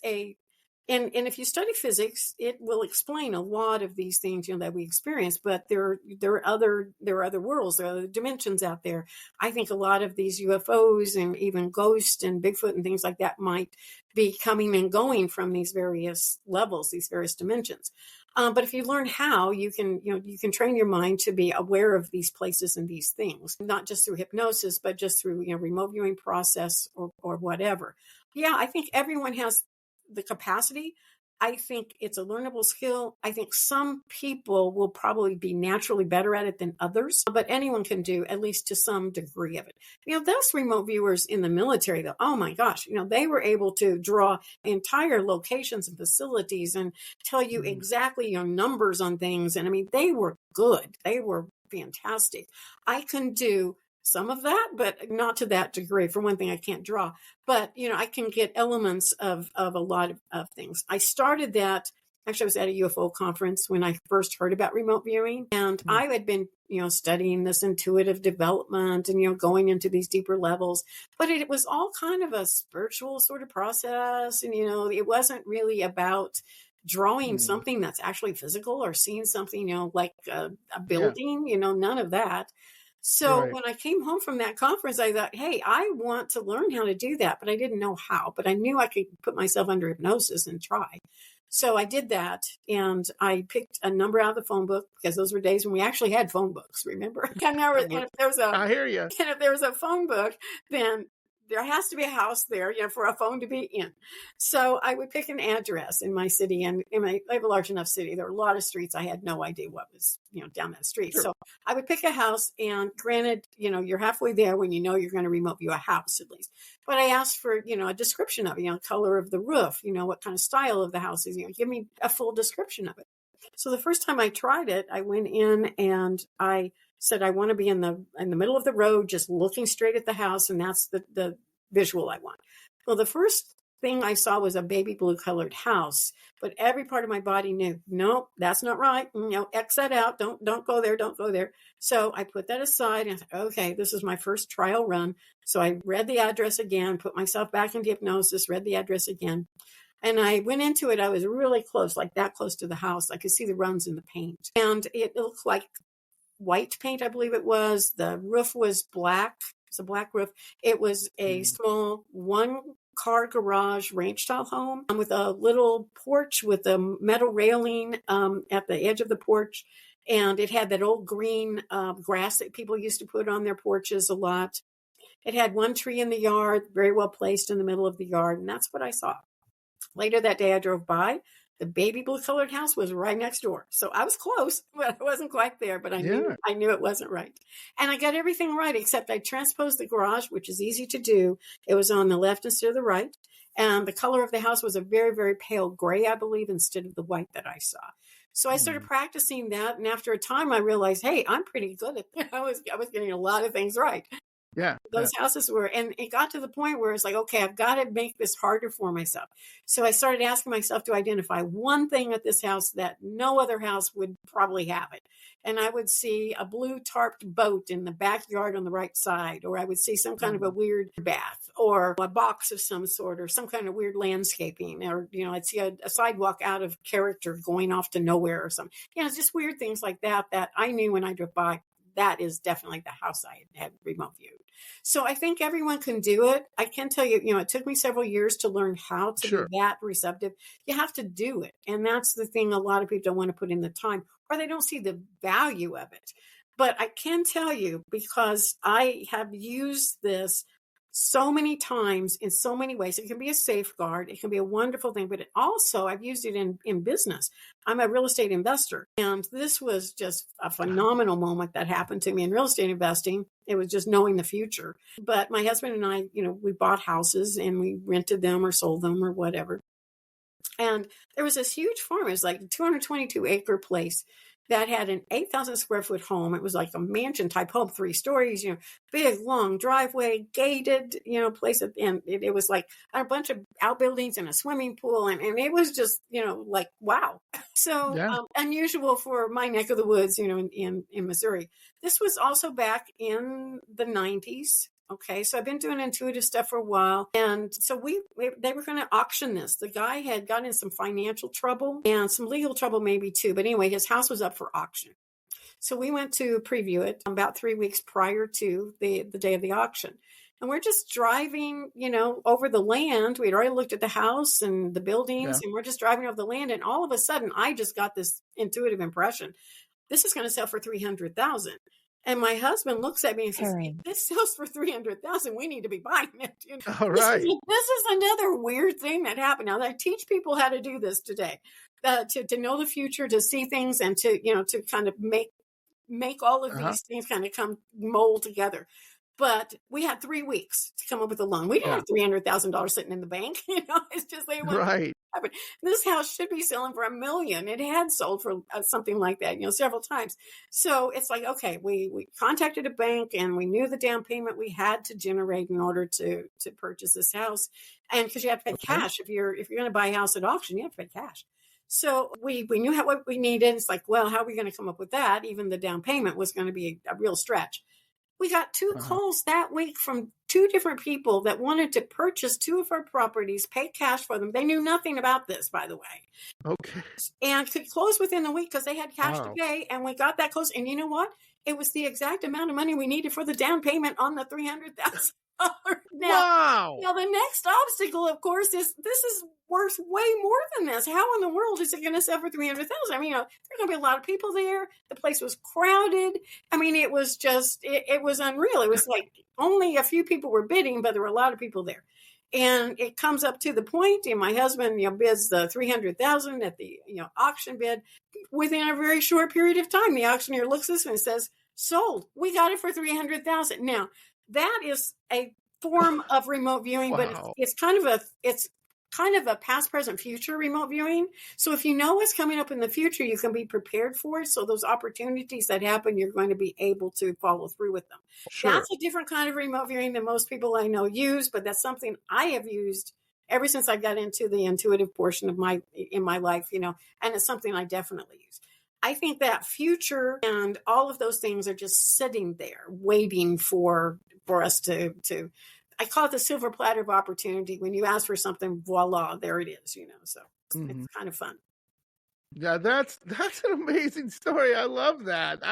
and if you study physics, it will explain a lot of these things, that we experience. But there are other worlds, there are other dimensions out there. I think a lot of these UFOs and even ghosts and Bigfoot and things like that might be coming and going from these various levels, these various dimensions. But if you learn how, you can train your mind to be aware of these places and these things, not just through hypnosis, but just through, remote viewing process or whatever. Yeah, I think everyone has the capacity. I think it's a learnable skill. I think some people will probably be naturally better at it than others, but anyone can do at least to some degree of it. Those remote viewers in the military, though, oh my gosh, they were able to draw entire locations and facilities and tell you exactly your numbers on things. And I mean, they were good. They were fantastic. I can do some of that, but not to that degree. For one thing, I can't draw, but I can get elements of a lot of things. I started that. Actually, I was at a UFO conference when I first heard about remote viewing, and I had been, studying this intuitive development and, going into these deeper levels, but it was all kind of a spiritual sort of process. And, it wasn't really about drawing something that's actually physical or seeing something, like a building, none of that. So when I came home from that conference, I thought, hey, I want to learn how to do that, but I didn't know how, but I knew I could put myself under hypnosis and try. So I did that, and I picked a number out of the phone book because those were days when we actually had phone books, remember? And
I hear you.
And if there was a phone book, then there has to be a house there, for a phone to be in. So I would pick an address in my city, and I have a large enough city. There were a lot of streets. I had no idea what was, down that street. Sure. So I would pick a house, and granted, you're halfway there when you're going to remote view a house at least. But I asked for, a description of it, color of the roof, what kind of style of the house is, give me a full description of it. So the first time I tried it, I went in and I said, I want to be in the middle of the road, just looking straight at the house. And that's the visual I want. Well, the first thing I saw was a baby blue colored house, but every part of my body knew, no, that's not right. X that out. Don't go there. Don't go there. So I put that aside and I thought, okay, this is my first trial run. So I read the address again, put myself back into hypnosis, read the address again. And I went into it. I was really close, like that close to the house. I could see the runs in the paint, and it looked like white paint, I believe it was. The roof was black, It's a black roof. It was a
Mm.
small one-car garage ranch style home with a little porch with a metal railing at the edge of the porch. And it had that old green grass that people used to put on their porches a lot. It had one tree in the yard, very well placed in the middle of the yard. And that's what I saw. Later that day, I drove by. The baby blue colored house was right next door. So I was close, but I wasn't quite there, but I knew it wasn't right. And I got everything right, except I transposed the garage, which is easy to do. It was on the left instead of the right. And the color of the house was a very, very pale gray, I believe, instead of the white that I saw. So I started practicing that. And after a time, I realized, hey, I'm pretty good at it. I was getting a lot of things right.
Yeah.
Those houses were, and it got to the point where it's like, okay, I've got to make this harder for myself. So I started asking myself to identify one thing at this house that no other house would probably have it. And I would see a blue tarped boat in the backyard on the right side, or I would see some kind of a weird bath or a box of some sort or some kind of weird landscaping, or, I'd see a sidewalk out of character going off to nowhere or something. It's just weird things like that I knew when I drove by. That is definitely the house I had remote viewed. So I think everyone can do it. I can tell you, it took me several years to learn how to be that receptive. You have to do it. And that's the thing a lot of people don't want to put in the time, or they don't see the value of it. But I can tell you, because I have used this so many times in so many ways. It can be a safeguard. It can be a wonderful thing, but I've used it in business. I'm a real estate investor. And this was just a phenomenal moment that happened to me in real estate investing. It was just knowing the future. But my husband and I, we bought houses and we rented them or sold them or whatever. And there was this huge farm. It was like a 222 acre place that had an 8,000 square foot home. It was like a mansion type home, 3 stories, big, long driveway, gated, place. And it was like a bunch of outbuildings and a swimming pool. And it was just, like, wow. So unusual for my neck of the woods, in Missouri. This was also back in the 90s. Okay, so I've been doing intuitive stuff for a while. And so they were going to auction this. The guy had gotten in some financial trouble and some legal trouble maybe too. But anyway, his house was up for auction. So we went to preview it about 3 weeks prior to the day of the auction. And we're just driving, over the land. We'd already looked at the house and the buildings, and we're just driving over the land. And all of a sudden, I just got this intuitive impression. This is going to sell for $300,000. And my husband looks at me and says, if this sells for $300,000, we need to be buying it.
All right.
This is another weird thing that happened. Now, I teach people how to do this today, to know the future, to see things, and to kind of make all of these things kind of mold together. But we had 3 weeks to come up with a loan. We didn't have $300,000 sitting in the bank. It's just like,
right.
This house should be selling for $1 million. It had sold for something like that, several times. So it's like, okay, we contacted a bank and we knew the down payment we had to generate in order to purchase this house. And because you have to pay cash. If you're going to buy a house at auction, you have to pay cash. So we knew what we needed. It's like, well, how are we going to come up with that? Even the down payment was going to be a real stretch. We got 2 calls that week from 2 different people that wanted to purchase 2 of our properties, pay cash for them. They knew nothing about this, by the way.
Okay. And
could close within a week because they had cash to pay. And we got that close. And you know what? It was the exact amount of money we needed for the down payment on the $300,000. Now, the next obstacle, of course, is this is worth way more than this. How in the world is it going to sell for $300,000? I mean, there are going to be a lot of people there. The place was crowded. I mean, it was just, it was unreal. It was like only a few people were bidding, but there were a lot of people there. And it comes up to the point, and my husband, bids the $300,000 at the, auction bid. Within a very short period of time, the auctioneer looks at this and says, sold. We got it for $300,000. Now, that is a form of remote viewing, but it's kind of a past, present, future remote viewing. So if you know what's coming up in the future, you can be prepared for it. So those opportunities that happen, you're going to be able to follow through with them. Sure. That's a different kind of remote viewing than most people I know use, but that's something I have used ever since I got into the intuitive portion of my life, and it's something I definitely use. I think that future and all of those things are just sitting there waiting for us to I call it the silver platter of opportunity. When you ask for something, voila, there it is, so it's kind of fun.
Yeah, that's an amazing story. I love that.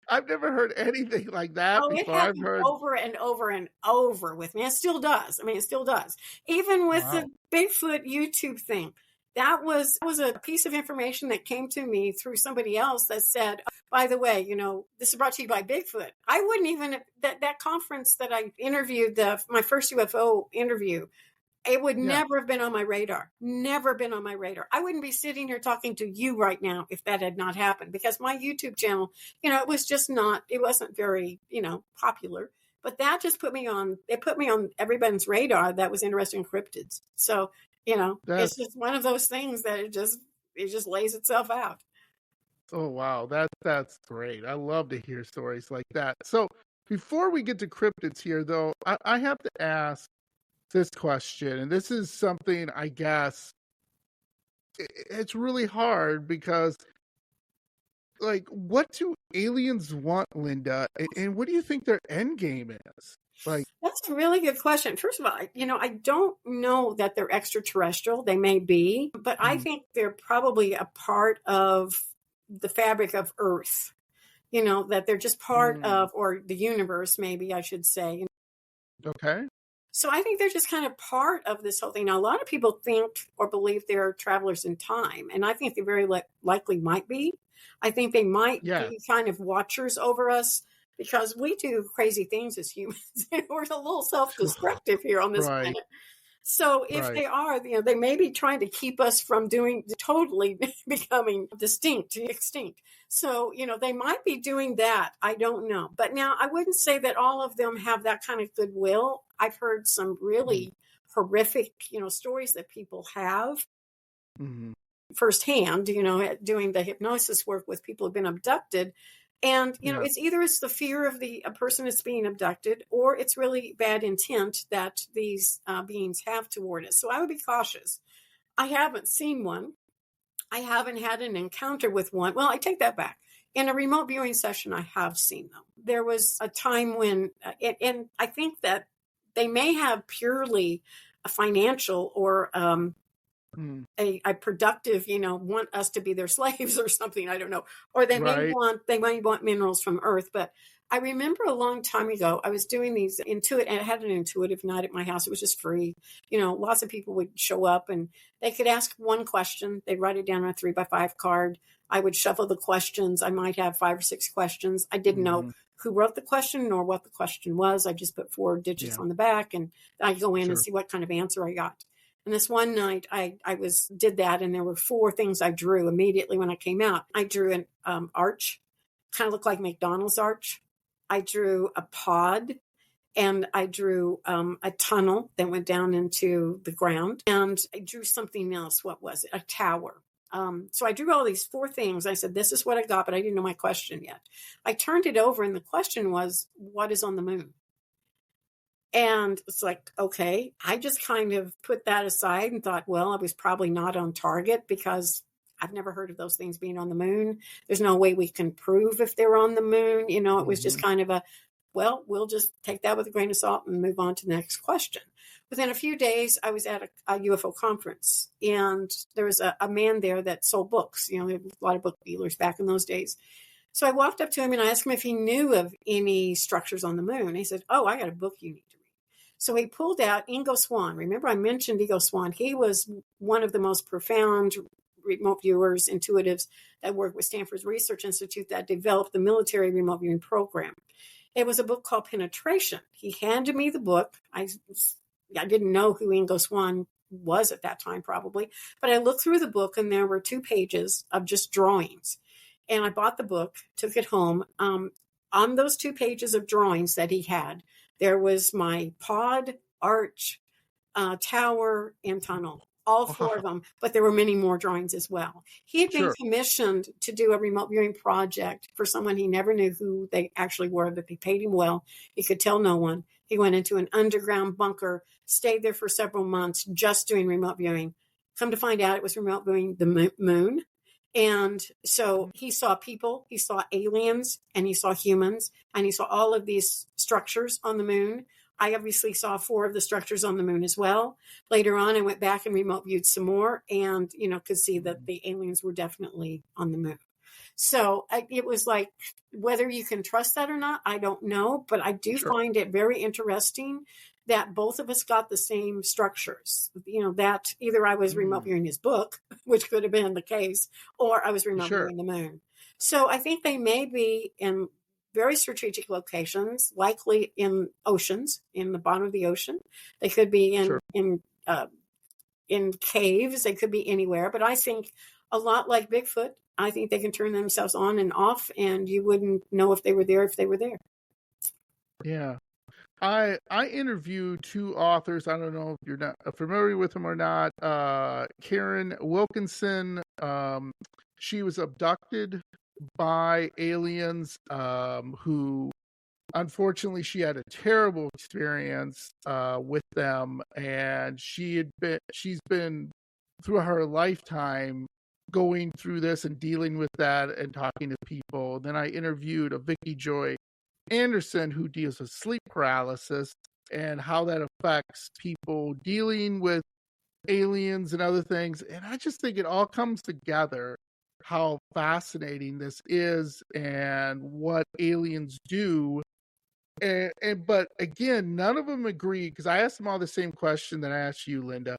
I've never heard anything like that
Oh, it
before. I've
happened
heard,
over and over and over with me. It still does. I mean, it still does. Even with
wow.
the Bigfoot YouTube thing, that was a piece of information that came to me through somebody else that said, by the way, this is brought to you by Bigfoot. I wouldn't even that conference that I interviewed, my first UFO interview. It would
Yeah,
never have been on my radar. Never been on my radar. I wouldn't be sitting here talking to you right now if that had not happened, because my YouTube channel, it was just not, it wasn't very, popular. But that just put me on everybody's radar that was interested in cryptids. So, it's
that's,
just one of those things that it just lays itself out.
oh, wow. That's great. I love to hear stories like that. So before we get to cryptids here, though, I have to ask this question, and this is something I guess it's really hard because, like, what do aliens want, Linda? And what do you think their end game is? Like,
That's a really good question. First of all, I don't know that they're extraterrestrial. They may be, but I
mm,
think they're probably a part of the fabric of Earth, that they're just part
mm,
of, or the universe, maybe I should say.
okay,
So I think they're just kind of part of this whole thing. Now, a lot of people think or believe they're travelers in time, and I think they very likely might be. I think they might
yeah,
be kind of watchers over us because we do crazy things as humans. We're a little self-destructive here on this
right,
planet. So if
right,
they are, they may be trying to keep us from doing totally becoming extinct. So, they might be doing that. I don't know. But now I wouldn't say that all of them have that kind of goodwill. I've heard some
mm,
really horrific, stories that people have
mm,
firsthand, doing the hypnosis work with people who've been abducted. And,
yeah,
it's the fear of a person that's being abducted, or it's really bad intent that these beings have toward us. So I would be cautious. I haven't seen one. I haven't had an encounter with one. Well, I take that back. In a remote viewing session, I have seen them. There was a time when, and I think that they may have purely a financial or
mm,
a productive, want us to be their slaves or something. I don't know. Or
right,
they might want minerals from Earth. But I remember a long time ago, I was doing these and I had an intuitive night at my house. It was just free. Lots of people would show up and they could ask one question. They'd write it down on a 3x5 card. I would shuffle the questions. I might have 5 or 6 questions. I didn't know
mm,
who wrote the question nor what the question was. I just put 4 digits
yeah,
on the back and I go in and
sure,
see what kind of answer I got. And this one night I did that, and there were 4 things I drew immediately when I came out. I drew an arch, kind of looked like McDonald's arch. I drew a pod, and I drew a tunnel that went down into the ground. And I drew something else. What was it? A tower. So I drew all these 4 things. I said, this is what I got, but I didn't know my question yet. I turned it over, and the question was, what is on the moon? And it's like, okay, I just kind of put that aside and thought, well, I was probably not on target because I've never heard of those things being on the moon. There's no way we can prove if they're on the moon. It was just
mm,
kind of well, we'll just take that with a grain of salt and move on to the next question. Within a few days, I was at a UFO conference, and there was a man there that sold books. We had a lot of book dealers back in those days. So I walked up to him and I asked him if he knew of any structures on the moon. He said, oh, I got a book you need to read. So he pulled out Ingo Swann. Remember, I mentioned Ingo Swann. He was one of the most profound remote viewers, intuitives that worked with Stanford's Research Institute that developed the military remote viewing program. It was a book called Penetration. He handed me the book. I didn't know who Ingo Swann was at that time, probably, but I looked through the book and there were 2 pages of just drawings. And I bought the book, took it home. On those 2 pages of drawings that he had, there was my pod, arch, tower, and tunnel, all 4 of
wow,
them, but there were many more drawings as well. He had been
sure,
commissioned to do a remote viewing project for someone he never knew who they actually were, but they paid him well. He could tell no one. He went into an underground bunker, stayed there for several months, just doing remote viewing. Come to find out, it was remote viewing the moon. And so he saw people, he saw aliens, and he saw humans, and he saw all of these structures on the moon. I obviously saw 4 of the structures on the moon as well. Later on, I went back and remote viewed some more and, could see that the aliens were definitely on the moon. So it was like, whether you can trust that or not, I don't know. But I do find it very interesting that both of us got the same structures. That either I was remote viewing his book, which could have been the case, or I was remote viewing the moon. So I think they may be in very strategic locations, likely in oceans, in the bottom of the ocean. They could be in caves. They could be anywhere. But I think a lot like Bigfoot, I think they can turn themselves on and off, and you wouldn't know if they were there
Yeah. I interviewed two authors. I don't know if you're not familiar with them or not. Karen Wilkinson. She was abducted by aliens. Who, unfortunately, she had a terrible experience with them, and she's been through her lifetime going through this and dealing with that and talking to people. Then I interviewed a Vicky Joy Anderson, who deals with sleep paralysis and how that affects people dealing with aliens and other things. And I just think it all comes together, how fascinating this is and what aliens do. But again, none of them agree, because I asked them all the same question that I asked you, Linda.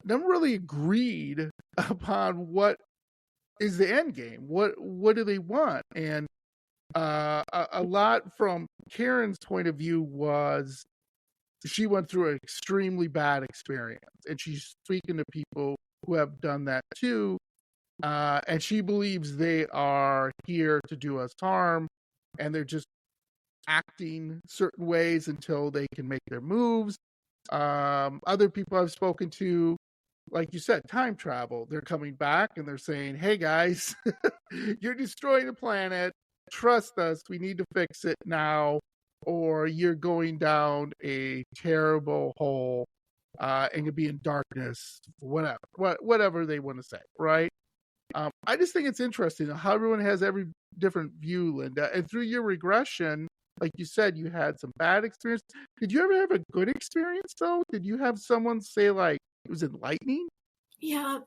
None really agreed upon what is the end game. What do they want? And a lot from Karen's point of view was she went through an extremely bad experience, and she's speaking to people who have done that too, and she believes they are here to do us harm, and they're just acting certain ways until they can make their moves. Other people I've spoken to, like you said, time travel, they're coming back and they're saying, hey guys, you're destroying the planet, trust us, we need to fix it now, or you're going down a terrible hole and you'll be in darkness, whatever they want to say, right? I just think it's interesting how everyone has every different view, Linda. And through your regression, like you said, you had some bad experience. Did you ever have a good experience though? Did you have someone say like it was enlightening?
Yeah,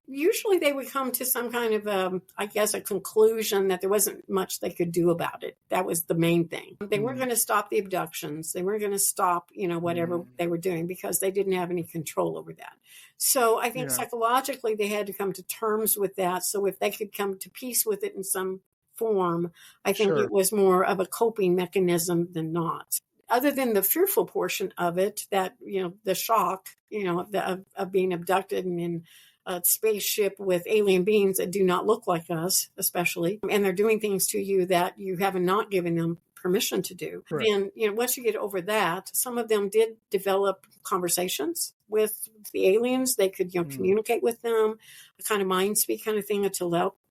usually they would come to some kind of, I guess, a conclusion that there wasn't much they could do about it. That was the main thing. They weren't going to stop the abductions. They weren't going to stop, whatever they were doing, because they didn't have any control over that. So I think psychologically they had to come to terms with that. So if they could come to peace with it in some form, I think it was more of a coping mechanism than not. Other than the fearful portion of it, that, the shock, of being abducted and in a spaceship with alien beings that do not look like us, especially, and they're doing things to you that you have not given them permission to do. Right. Then, once you get over that, some of them did develop conversations with the aliens. They could, communicate with them, a kind of mind speak kind of thing, a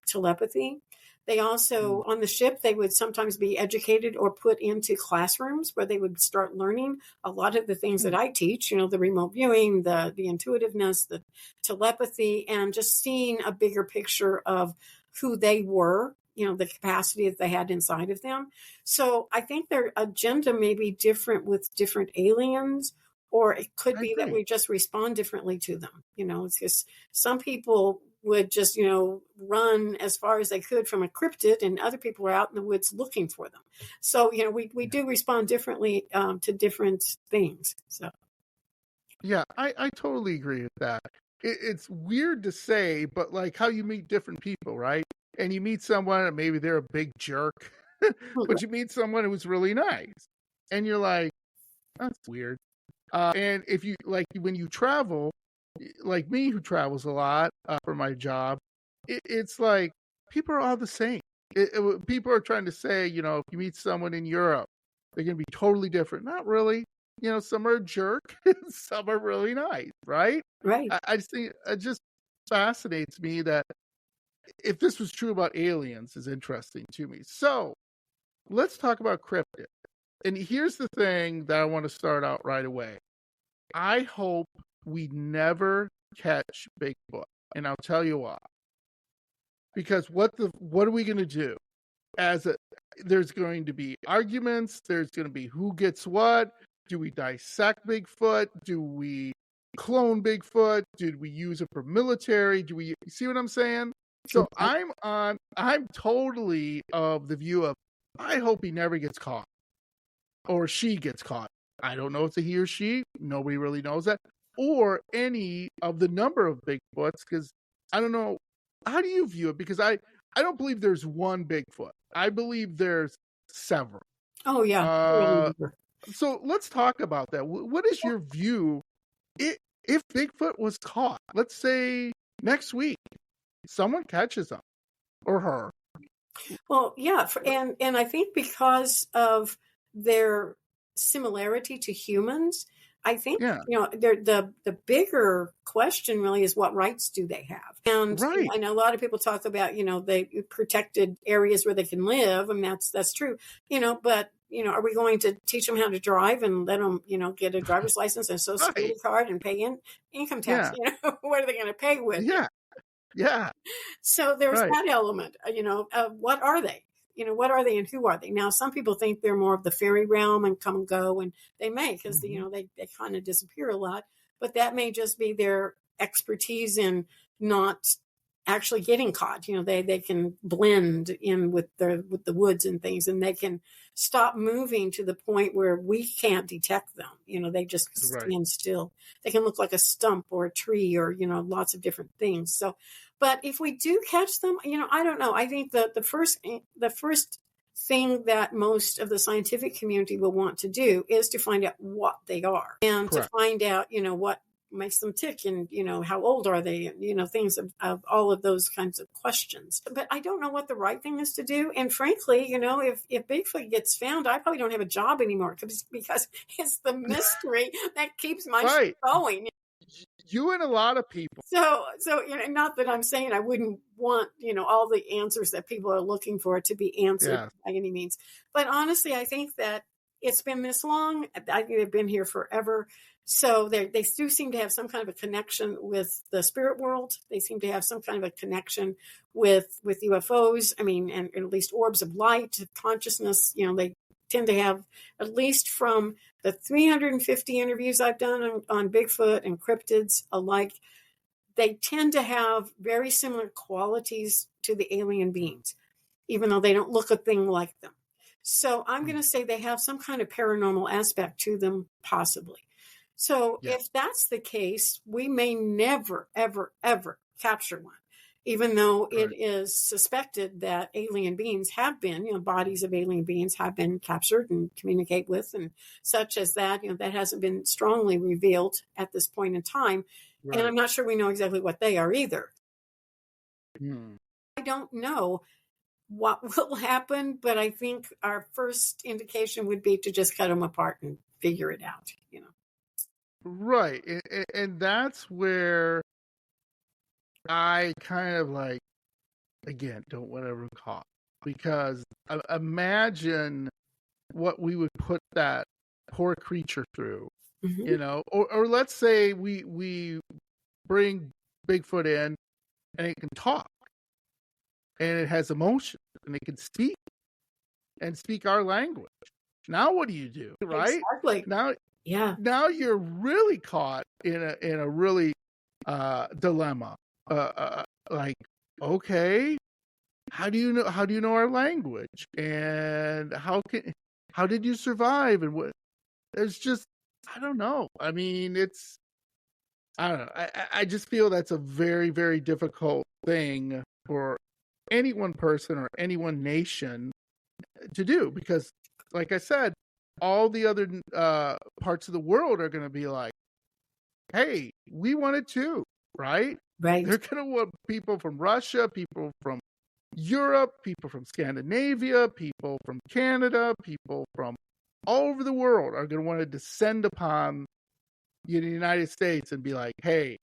telepathy. They also, on the ship, they would sometimes be educated or put into classrooms where they would start learning a lot of the things that I teach, the remote viewing, the intuitiveness, the telepathy, and just seeing a bigger picture of who they were, the capacity that they had inside of them. So I think their agenda may be different with different aliens, or it could be that we just respond differently to them. It's just some people would just, run as far as they could from a cryptid, and other people are out in the woods looking for them. So, we do respond differently to different things. So,
yeah, I totally agree with that. It's weird to say, but like how you meet different people, right? And you meet someone and maybe they're a big jerk, but you meet someone who's really nice, and you're like, that's weird. And if you like, when you travel, like me, who travels a lot for my job, it's like people are all the same. People are trying to say, if you meet someone in Europe, they're going to be totally different. Not really. Some are a jerk, some are really nice, right?
Right.
I just think it just fascinates me that if this was true about aliens is interesting to me. So let's talk about cryptids. And here's the thing that I want to start out right away. I hope we never catch Bigfoot, and I'll tell you why. Because what are we going to do? There's going to be arguments. There's going to be who gets what. Do we dissect Bigfoot? Do we clone Bigfoot? Did we use it for military? Do we see what I'm saying? So I'm totally of the view of, I hope he never gets caught or she gets caught. I don't know if it's a he or she. Nobody really knows that. Or any of the number of Bigfoots, because I don't know. How do you view it? Because I don't believe there's one Bigfoot. I believe there's several.
Oh, yeah. I remember.
So let's talk about that. What is your view if Bigfoot was caught? Let's say next week, someone catches him or her.
Well, yeah. And I think because of their similarity to humans, I think,
Yeah.
the bigger question really is, what rights do they have? And
Right.
I know a lot of people talk about, they protected areas where they can live, and that's true, but, are we going to teach them how to drive and let them, get a driver's license and a social security card and pay income tax?
Yeah.
What are they going to pay with?
Yeah. Yeah.
So there's
Right.
that element, of what are they? What are they and who are they? Now, some people think they're more of the fairy realm and come and go, and they may, because, they kind of disappear a lot, but that may just be their expertise in not actually getting caught. They can blend in with the woods and things, and they can stop moving to the point where we can't detect them. They just stand still. They can look like a stump or a tree or, lots of different things. So, but if we do catch them, I don't know. I think that the first thing that most of the scientific community will want to do is to find out what they are, and to find out, what makes them tick, and how old are they, and things of all of those kinds of questions. But I don't know what the right thing is to do. And frankly, if Bigfoot gets found, I probably don't have a job anymore, because it's the mystery that keeps my show going.
You and a lot of people.
So not that I'm saying I wouldn't want, all the answers that people are looking for to be answered by any means. But honestly, I think that it's been this long. I think they've been here forever. So they do seem to have some kind of a connection with the spirit world. They seem to have some kind of a connection with UFOs. I mean, and at least orbs of light, consciousness. They tend to have, at least from the 350 interviews I've done on Bigfoot and cryptids alike, they tend to have very similar qualities to the alien beings, even though they don't look a thing like them. So I'm going to say they have some kind of paranormal aspect to them, possibly. So if that's the case, we may never, ever, ever capture one, even though it is suspected that alien beings have been, bodies of alien beings have been captured and communicate with, and such as that. That hasn't been strongly revealed at this point in time. And I'm not sure we know exactly what they are either. I don't know what will happen, but I think our first indication would be to just cut them apart and figure it out,
Right. And that's where I kind of again, don't want to recall, because imagine what we would put that poor creature through, or let's say we bring Bigfoot in and it can talk and it has emotion and it can speak our language. Now what do you do? Right?
Exactly.
Now you're really caught in a really dilemma. Okay, how do you know our language, and how did you survive, and what? There's just, I don't know. I mean, I don't know. I just feel that's a very, very difficult thing for any one person or any one nation to do, because, like I said, all the other parts of the world are going to be like, hey, we want it too, right?
Right.
They're going to want people from Russia, people from Europe, people from Scandinavia, people from Canada, people from all over the world are going to want to descend upon the United States and be like, hey,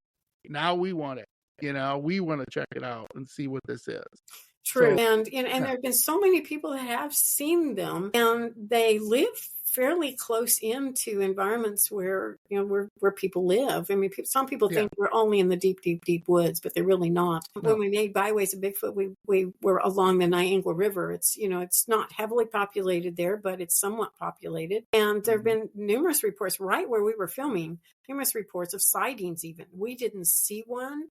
now we want it. We want to check it out and see what this is.
True. And there have been so many people that have seen them, and they live fairly close into environments where people live. I mean, some people think we're only in the deep, deep, deep woods, but they're really not. No. When we made byways of Bigfoot, we were along the Niagara River. It's it's not heavily populated there, but it's somewhat populated. And there have been numerous reports right where we were filming, numerous reports of sightings. Even we didn't see one,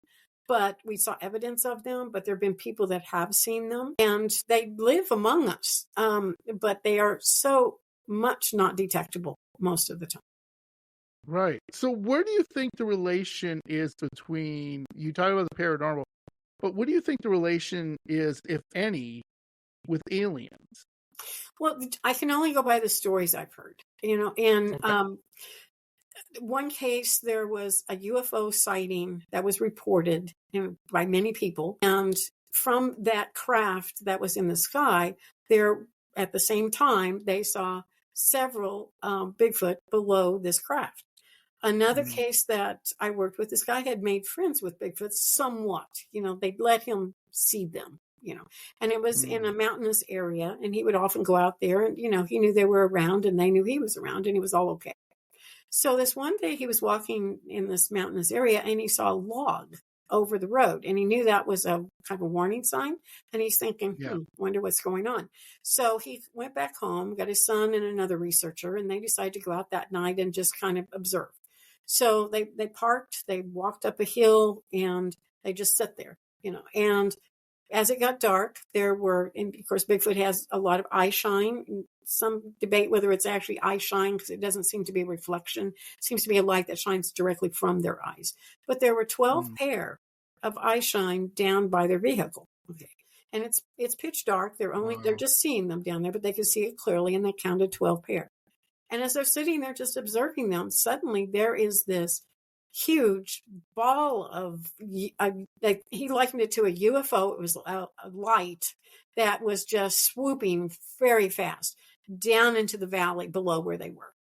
but we saw evidence of them. But there have been people that have seen them, and they live among us. But they are so much not detectable most of the time.
Right. So where do you think the relation is between, you talk about the paranormal, but what do you think the relation is, if any, with aliens?
Well, I can only go by the stories I've heard, and
Okay.
one case, there was a UFO sighting that was reported by many people. And from that craft that was in the sky, there at the same time, they saw several Bigfoot below this craft. Another
Mm,
case that I worked with, this guy had made friends with Bigfoot somewhat. They'd let him see them. And it was in a
mm,
mountainous area, and he would often go out there, and, he knew they were around, and they knew he was around, and it was all okay. So this one day he was walking in this mountainous area, and he saw a log over the road, and he knew that was a kind of a warning sign. And he's thinking,
yeah.
wonder what's going on. So he went back home, got his son and another researcher, and they decided to go out that night and just kind of observe. So they parked, they walked up a hill, and they just sat there, and as it got dark, and of course, Bigfoot has a lot of eye shine. Some debate whether it's actually eye shine, because it doesn't seem to be a reflection. It seems to be a light that shines directly from their eyes. But there were 12
Mm,
pair of eye shine down by their vehicle. Okay. And it's pitch dark. They're
wow.
just seeing them down there, but they could see it clearly, and they counted 12 pair. And as they're sitting there just observing them, suddenly there is this huge ball of, he likened it to a UFO. It was a light that was just swooping very fast down into the valley below where they were.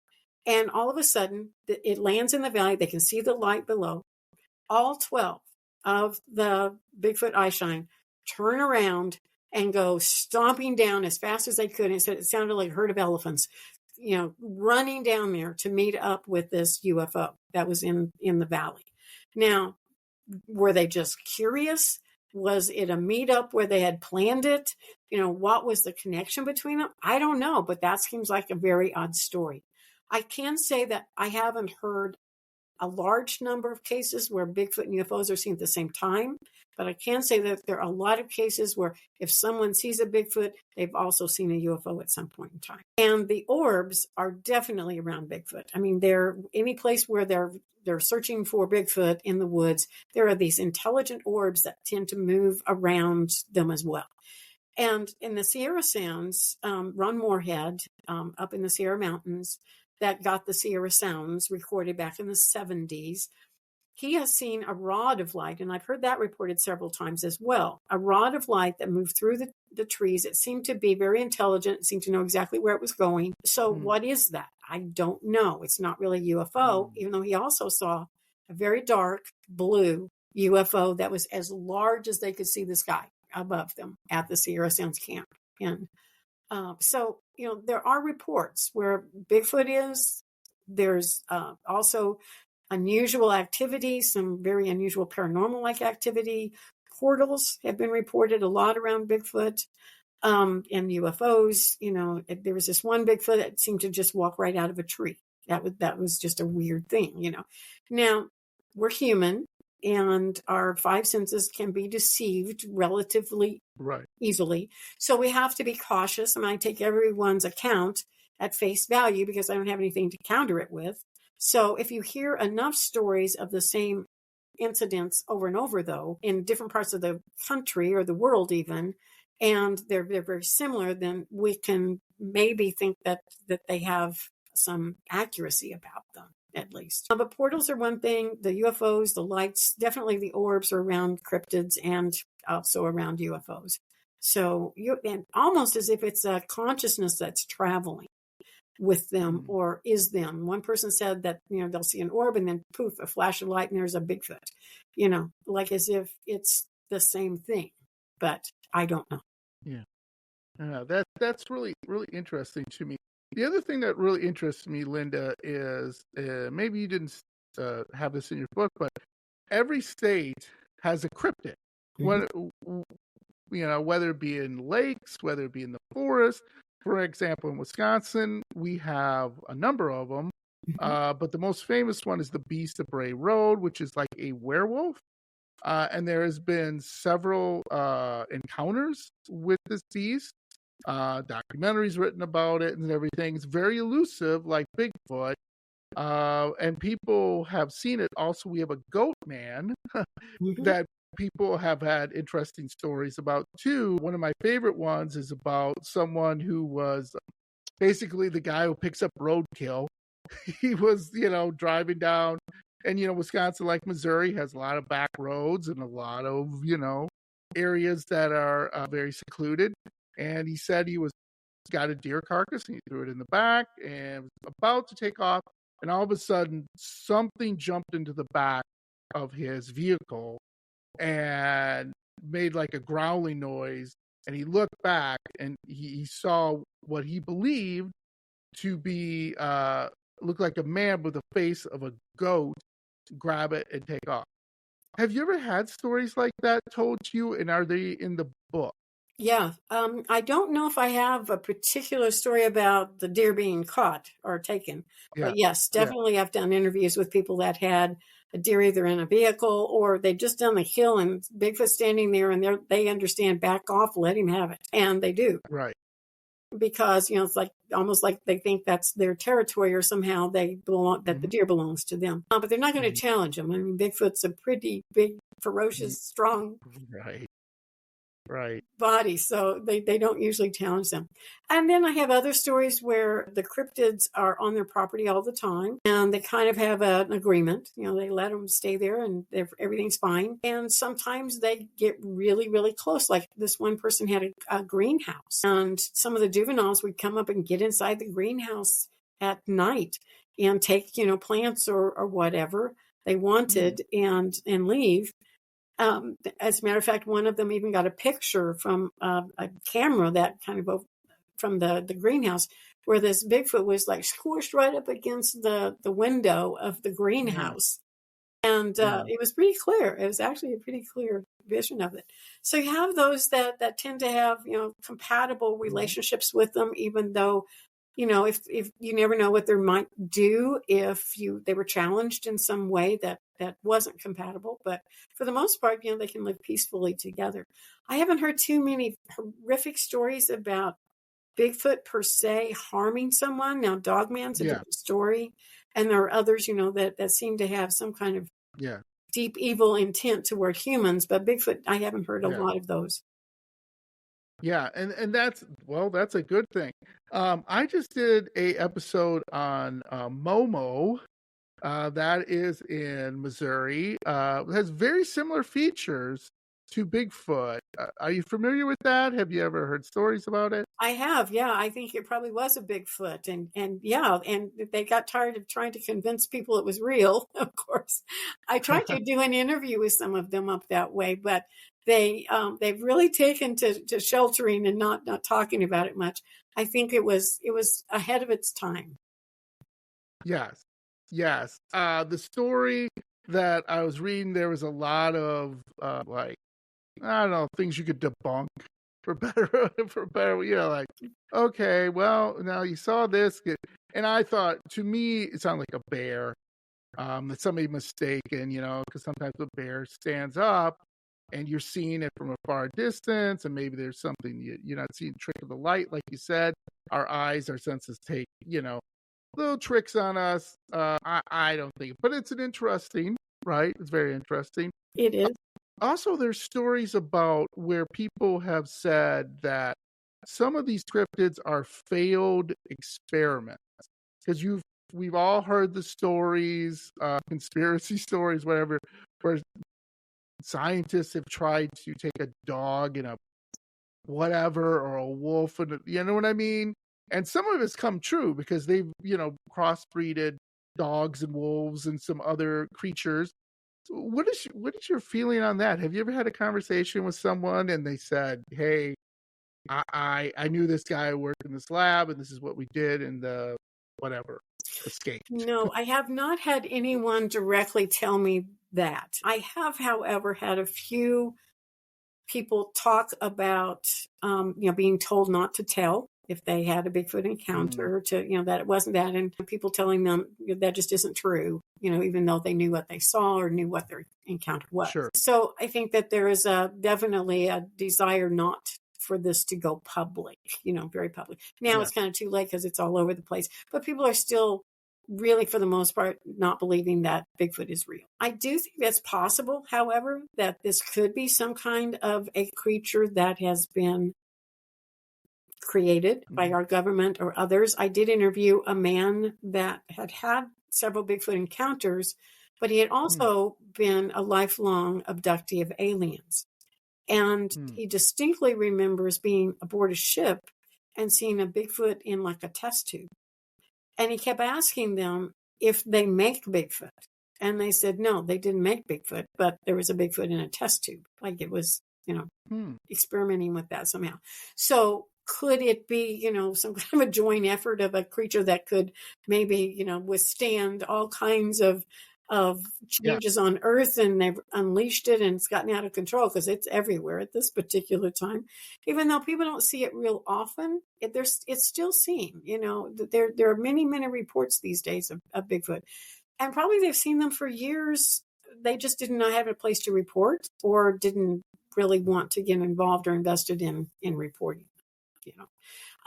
And all of a sudden, it lands in the valley. They can see the light below. All 12 of the Bigfoot eyeshine turn around and go stomping down as fast as they could. And it sounded like a herd of elephants, running down there to meet up with this UFO that was in the valley. Now, were they just curious? Was it a meetup where they had planned it? What was the connection between them? I don't know, but that seems like a very odd story. I can say that I haven't heard a large number of cases where Bigfoot and UFOs are seen at the same time, but I can say that there are a lot of cases where if someone sees a Bigfoot, they've also seen a UFO at some point in time. And the orbs are definitely around Bigfoot. I mean, they're any place where they're searching for Bigfoot in the woods, there are these intelligent orbs that tend to move around them as well. And in the Sierra Sounds, Ron Moorhead, up in the Sierra Mountains, that got the Sierra Sounds recorded back in the 70s. He has seen a rod of light, and I've heard that reported several times as well. A rod of light that moved through the trees. It seemed to be very intelligent. It seemed to know exactly where it was going. So
Mm,
what is that? I don't know. It's not really a UFO,
mm,
even though he also saw a very dark blue UFO that was as large as they could see the sky above them at the Sierra Sounds camp. And so, there are reports where Bigfoot is. There's also unusual activity, some very unusual paranormal-like activity. Portals have been reported a lot around Bigfoot and UFOs. There was this one Bigfoot that seemed to just walk right out of a tree. That was just a weird thing. Now, we're human, and our five senses can be deceived relatively
right.
easily. So we have to be cautious. And I take everyone's account at face value because I don't have anything to counter it with. So if you hear enough stories of the same incidents over and over, though, in different parts of the country or the world even, and they're very similar, then we can maybe think that they have some accuracy about them, at least. But portals are one thing. The UFOs, the lights, definitely the orbs are around cryptids and also around UFOs. So and almost as if it's a consciousness that's traveling with them
Mm,
or is them. One person said that, they'll see an orb and then poof, a flash of light and there's a Bigfoot, like as if it's the same thing, but I don't know.
yeah. That's really, really interesting to me. The other thing that really interests me, Linda, is maybe you didn't have this in your book, but every state has a cryptid.
Mm-hmm.
What whether it be in lakes, whether it be in the forest. For example, in Wisconsin, we have a number of them,
Mm-hmm.
but the most famous one is the Beast of Bray Road, which is like a werewolf. And there has been several encounters with this beast, documentaries written about it and everything. It's very elusive, like Bigfoot. And people have seen it. Also, we have a goat man
Mhm.
that people have had interesting stories about too. One of my favorite ones is about someone who was basically the guy who picks up roadkill. He was, driving down, and Wisconsin, like Missouri, has a lot of back roads and a lot of, areas that are very secluded. And he said he was got a deer carcass and he threw it in the back and was about to take off. And all of a sudden, something jumped into the back of his vehicle and made like a growling noise. And he looked back and he saw what he believed to be look like a man with the face of a goat grab it and take off. Have you ever had stories like that told to you, and are they in the book?
Yeah. I don't know if I have a particular story about the deer being caught or taken,
Yeah,
but yes,
yeah,
definitely I've done interviews with people that had a deer either in a vehicle or they've just done the kill and Bigfoot standing there and they understand, back off, let him have it. And they do,
right.
because, it's like almost like they think that's their territory or somehow they belong, that the
Mhm,
deer belongs to them. But they're not going to
mhm.
challenge them. I mean, Bigfoot's a pretty big,
Ye-
ferocious, strong
Right, right.
body, so they don't usually challenge them. And then I have other stories where the cryptids are on their property all the time and they kind of have an agreement. They let them stay there and everything's fine, and sometimes they get really, really close. Like this one person had a greenhouse, and some of the juveniles would come up and get inside the greenhouse at night and take plants or whatever they
Hmm.
wanted and leave. As a matter of fact, one of them even got a picture from a camera that kind of from the greenhouse, where this Bigfoot was like squished right up against the window of the
Yeah,
greenhouse. And
yeah.
it was pretty clear. It was actually a pretty clear vision of it. So you have those that tend to have, compatible
Mhm.
relationships with them, even though, if you never know what they might do if they were challenged in some way that wasn't compatible. But for the most part, they can live peacefully together. I haven't heard too many horrific stories about Bigfoot per se harming someone. Now, Dogman's a
Yeah,
different story. And there are others, that seem to have some kind of
yeah,
deep evil intent toward humans, but Bigfoot, I haven't heard a
yeah,
lot of those.
yeah. And that's a good thing. I just did a episode on Momo. That is in Missouri. It has very similar features to Bigfoot. Are you familiar with that? Have you ever heard stories about it?
I have, yeah. I think it probably was a Bigfoot, and yeah, and they got tired of trying to convince people it was real. Of course, I tried to do an interview with some of them up that way, but they've really taken to sheltering and not talking about it much. I think it was ahead of its time.
Yes, yes. The story that I was reading, there was a lot of like, I don't know, things you could debunk for better, for better. Like, okay, well, now you saw this, and I thought, to me, it sounded like a bear. That somebody mistaken, because sometimes the bear stands up and you're seeing it from a far distance, and maybe there's something you're not seeing, trick of the light, like you said. Our eyes, our senses take, little tricks on us. I don't think, but it's an interesting, right? It's very interesting.
It is.
Also, there's stories about where people have said that some of these cryptids are failed experiments, because we've all heard the stories, conspiracy stories, whatever, where scientists have tried to take a dog and a whatever, or a wolf, and you know what I mean? And some of it's come true because they've, crossbreeded dogs and wolves and some other creatures. What is your feeling on that? Have you ever had a conversation with someone and they said, "Hey, I knew this guy who worked in this lab, and this is what we did, and the whatever escaped."
No, I have not had anyone directly tell me that. I have, however, had a few people talk about, being told not to tell. if they had a Bigfoot
Mm.
encounter to, that it wasn't that. And people telling them that just isn't true, even though they knew what they saw or knew what their encounter was.
Sure.
So I think that there is definitely a desire not for this to go public, very public. Now
Yeah.
it's kind of too late because it's all over the place, but people are still really, for the most part, not believing that Bigfoot is real. I do think that's possible, however, that this could be some kind of a creature that has been created by our government or others. I did interview a man that had several Bigfoot encounters, but he had also been a lifelong abductee of aliens. And he distinctly remembers being aboard a ship and seeing a Bigfoot in like a test tube. And he kept asking them if they make Bigfoot. And they said, no, they didn't make Bigfoot, but there was a Bigfoot in a test tube. Like it was, experimenting with that somehow. So could it be, some kind of a joint effort of a creature that could maybe, withstand all kinds of changes on Earth, and they've unleashed it and it's gotten out of control because it's everywhere at this particular time. Even though people don't see it real often, it's still seen. There are many, many reports these days of Bigfoot, and probably they've seen them for years. They just did not have a place to report or didn't really want to get involved or invested in reporting.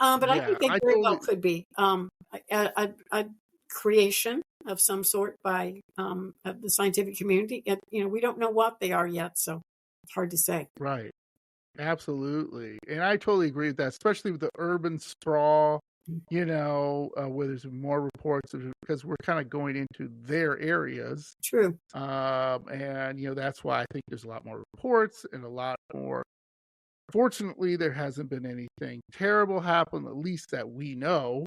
But I think they very well could be a creation of some sort by the scientific community. We don't know what they are yet, so it's hard to say.
Right. Absolutely. And I totally agree with that, especially with the urban sprawl, where there's more reports because we're kind of going into their areas.
True.
And, that's why I think there's a lot more reports and a lot more. Fortunately, there hasn't been anything terrible happen, at least that we know.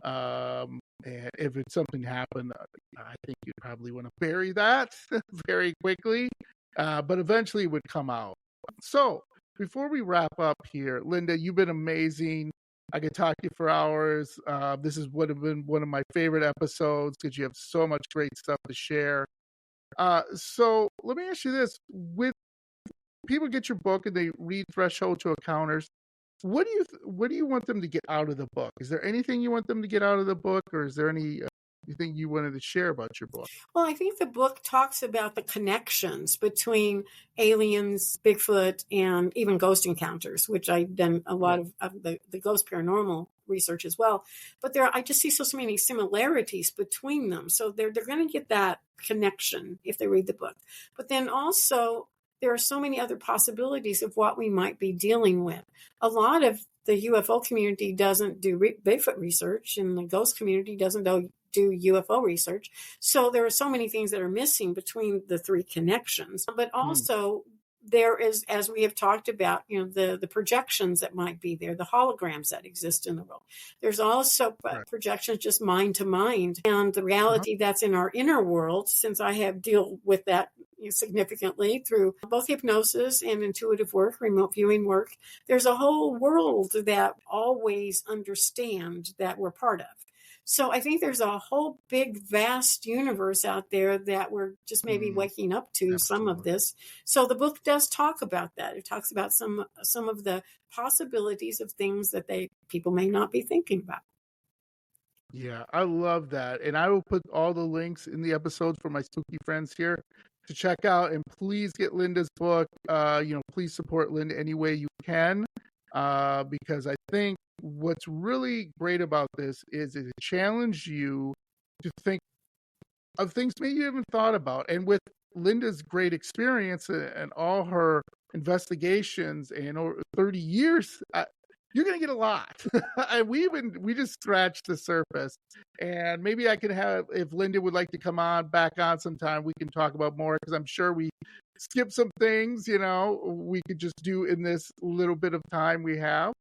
And if it's something happened, I think you'd probably want to bury that very quickly, but eventually it would come out. So before we wrap up here, Linda, you've been amazing. I could talk to you for hours. This would have been one of my favorite episodes because you have so much great stuff to share. So let me ask you this. With people get your book and they read Threshold to Encounters, what do you want them to get out of the book? Is there anything you want them to get out of the book, or is there any anything you wanted to share about your book?
Well, I think the book talks about the connections between aliens, Bigfoot, and even ghost encounters, which I've done a lot of the ghost paranormal research as well. But I just see so many similarities between them. So they're going to get that connection if they read the book. But then also, there are so many other possibilities of what we might be dealing with. A lot of the UFO community doesn't do Bigfoot research, and the ghost community doesn't do UFO research. So there are so many things that are missing between the three connections. But also, there is, as we have talked about, the projections that might be there, the holograms that exist in the world. There's also projections just mind to mind, and the reality that's in our inner world, since I have dealt with that significantly through both hypnosis and intuitive work, remote viewing work. There's a whole world that always understand that we're part of. So I think there's a whole big, vast universe out there that we're just maybe waking up to some of this. So the book does talk about that. It talks about some of the possibilities of things that people may not be thinking about.
Yeah, I love that. And I will put all the links in the episodes for my spooky friends here to check out. And please get Linda's book. Please support Linda any way you can, because I think what's really great about this is it challenged you to think of things maybe you haven't thought about. And with Linda's great experience and all her investigations and over 30 years, you're going to get a lot. And we just scratched the surface. And maybe I can if Linda would like to back on sometime, we can talk about more, because I'm sure we skip some things, we could just do in this little bit of time we have.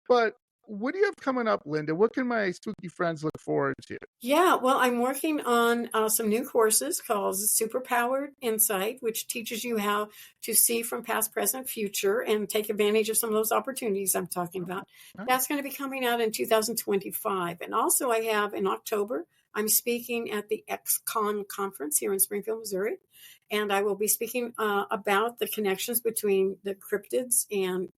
But what do you have coming up, Linda? What can my spooky friends look forward to?
Yeah, well, I'm working on some new courses called Superpowered Insight, which teaches you how to see from past, present, future, and take advantage of some of those opportunities I'm talking about. That's going to be coming out in 2025. And also I have in October, I'm speaking at the XCon conference here in Springfield, Missouri. And I will be speaking about the connections between the cryptids and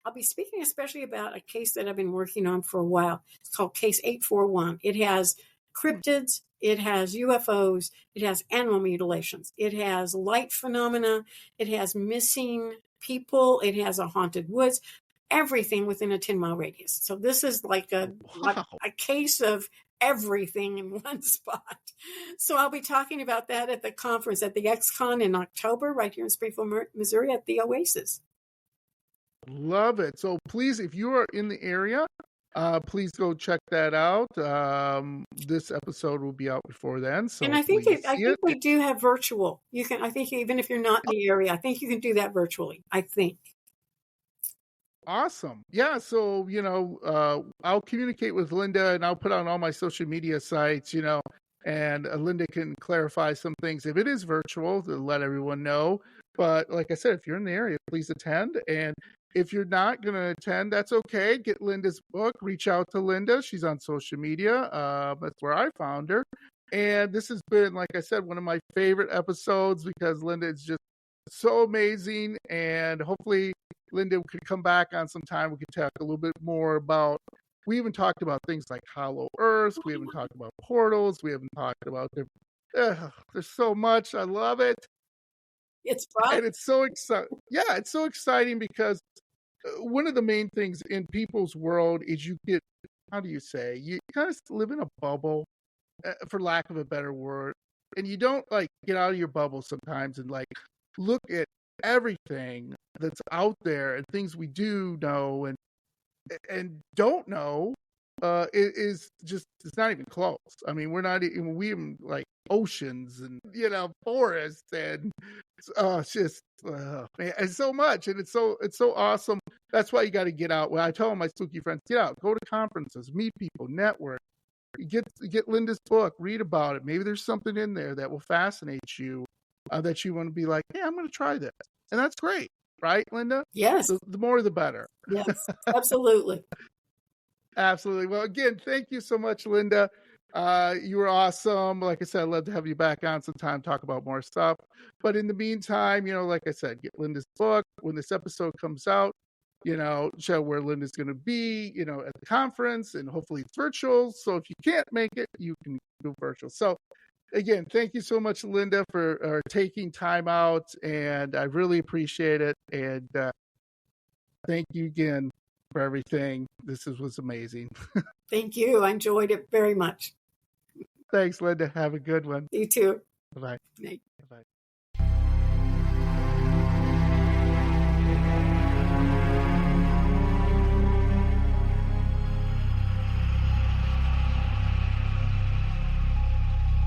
I'll be speaking especially about a case that I've been working on for a while. It's called Case 841. It has cryptids, it has UFOs, it has animal mutilations, it has light phenomena, it has missing people, it has a haunted woods, everything within a 10-mile radius. So this is like a case of everything in one spot. So I'll be talking about that at the conference at the X-Con in October, right here in Springfield, Missouri at the Oasis.
Love it. So please, if you are in the area, please go check that out. This episode will be out before then. So
and I think we do have virtual. You can, I think even if you're not in the area, I think you can do that virtually. I think.
Awesome. Yeah. So, I'll communicate with Linda and I'll put on all my social media sites, and Linda can clarify some things if it is virtual to let everyone know. But like I said, if you're in the area, please attend. And if you're not going to attend, that's okay. Get Linda's book. Reach out to Linda. She's on social media. That's where I found her. And this has been, like I said, one of my favorite episodes because Linda is just so amazing. And hopefully Linda could come back on some time. We could talk a little bit more about, we even talked about things like hollow earth. We haven't talked about portals. We haven't talked about, there's so much. I love it.
It's fun.
And it's so exciting. Yeah, it's so exciting because one of the main things in people's world is you get, how do you say, you kind of live in a bubble, for lack of a better word. And you don't like get out of your bubble sometimes and like look at everything that's out there and things we do know and don't know. Is just, it's not even close. I mean, we even like oceans and forests and it's just man, it's so much and it's so awesome. That's why you got to get out. When I tell my spooky friends, get out, go to conferences, meet people, network, get Linda's book, read about it. Maybe there's something in there that will fascinate you, that you want to be like, hey, I'm going to try this, and that's great, right, Linda?
Yes.
The more the better.
Yes, absolutely.
Absolutely. Well, again, thank you so much, Linda. You were awesome. Like I said, I'd love to have you back on sometime, talk about more stuff. But in the meantime, like I said, get Linda's book. When this episode comes out, show where Linda's going to be, at the conference, and hopefully it's virtual. So if you can't make it, you can do virtual. So again, thank you so much, Linda, for taking time out, and I really appreciate it. And thank you again for everything. This was amazing.
Thank you. I enjoyed it very much.
Thanks, Linda. Have a good one.
You too.
Bye-bye.
Bye.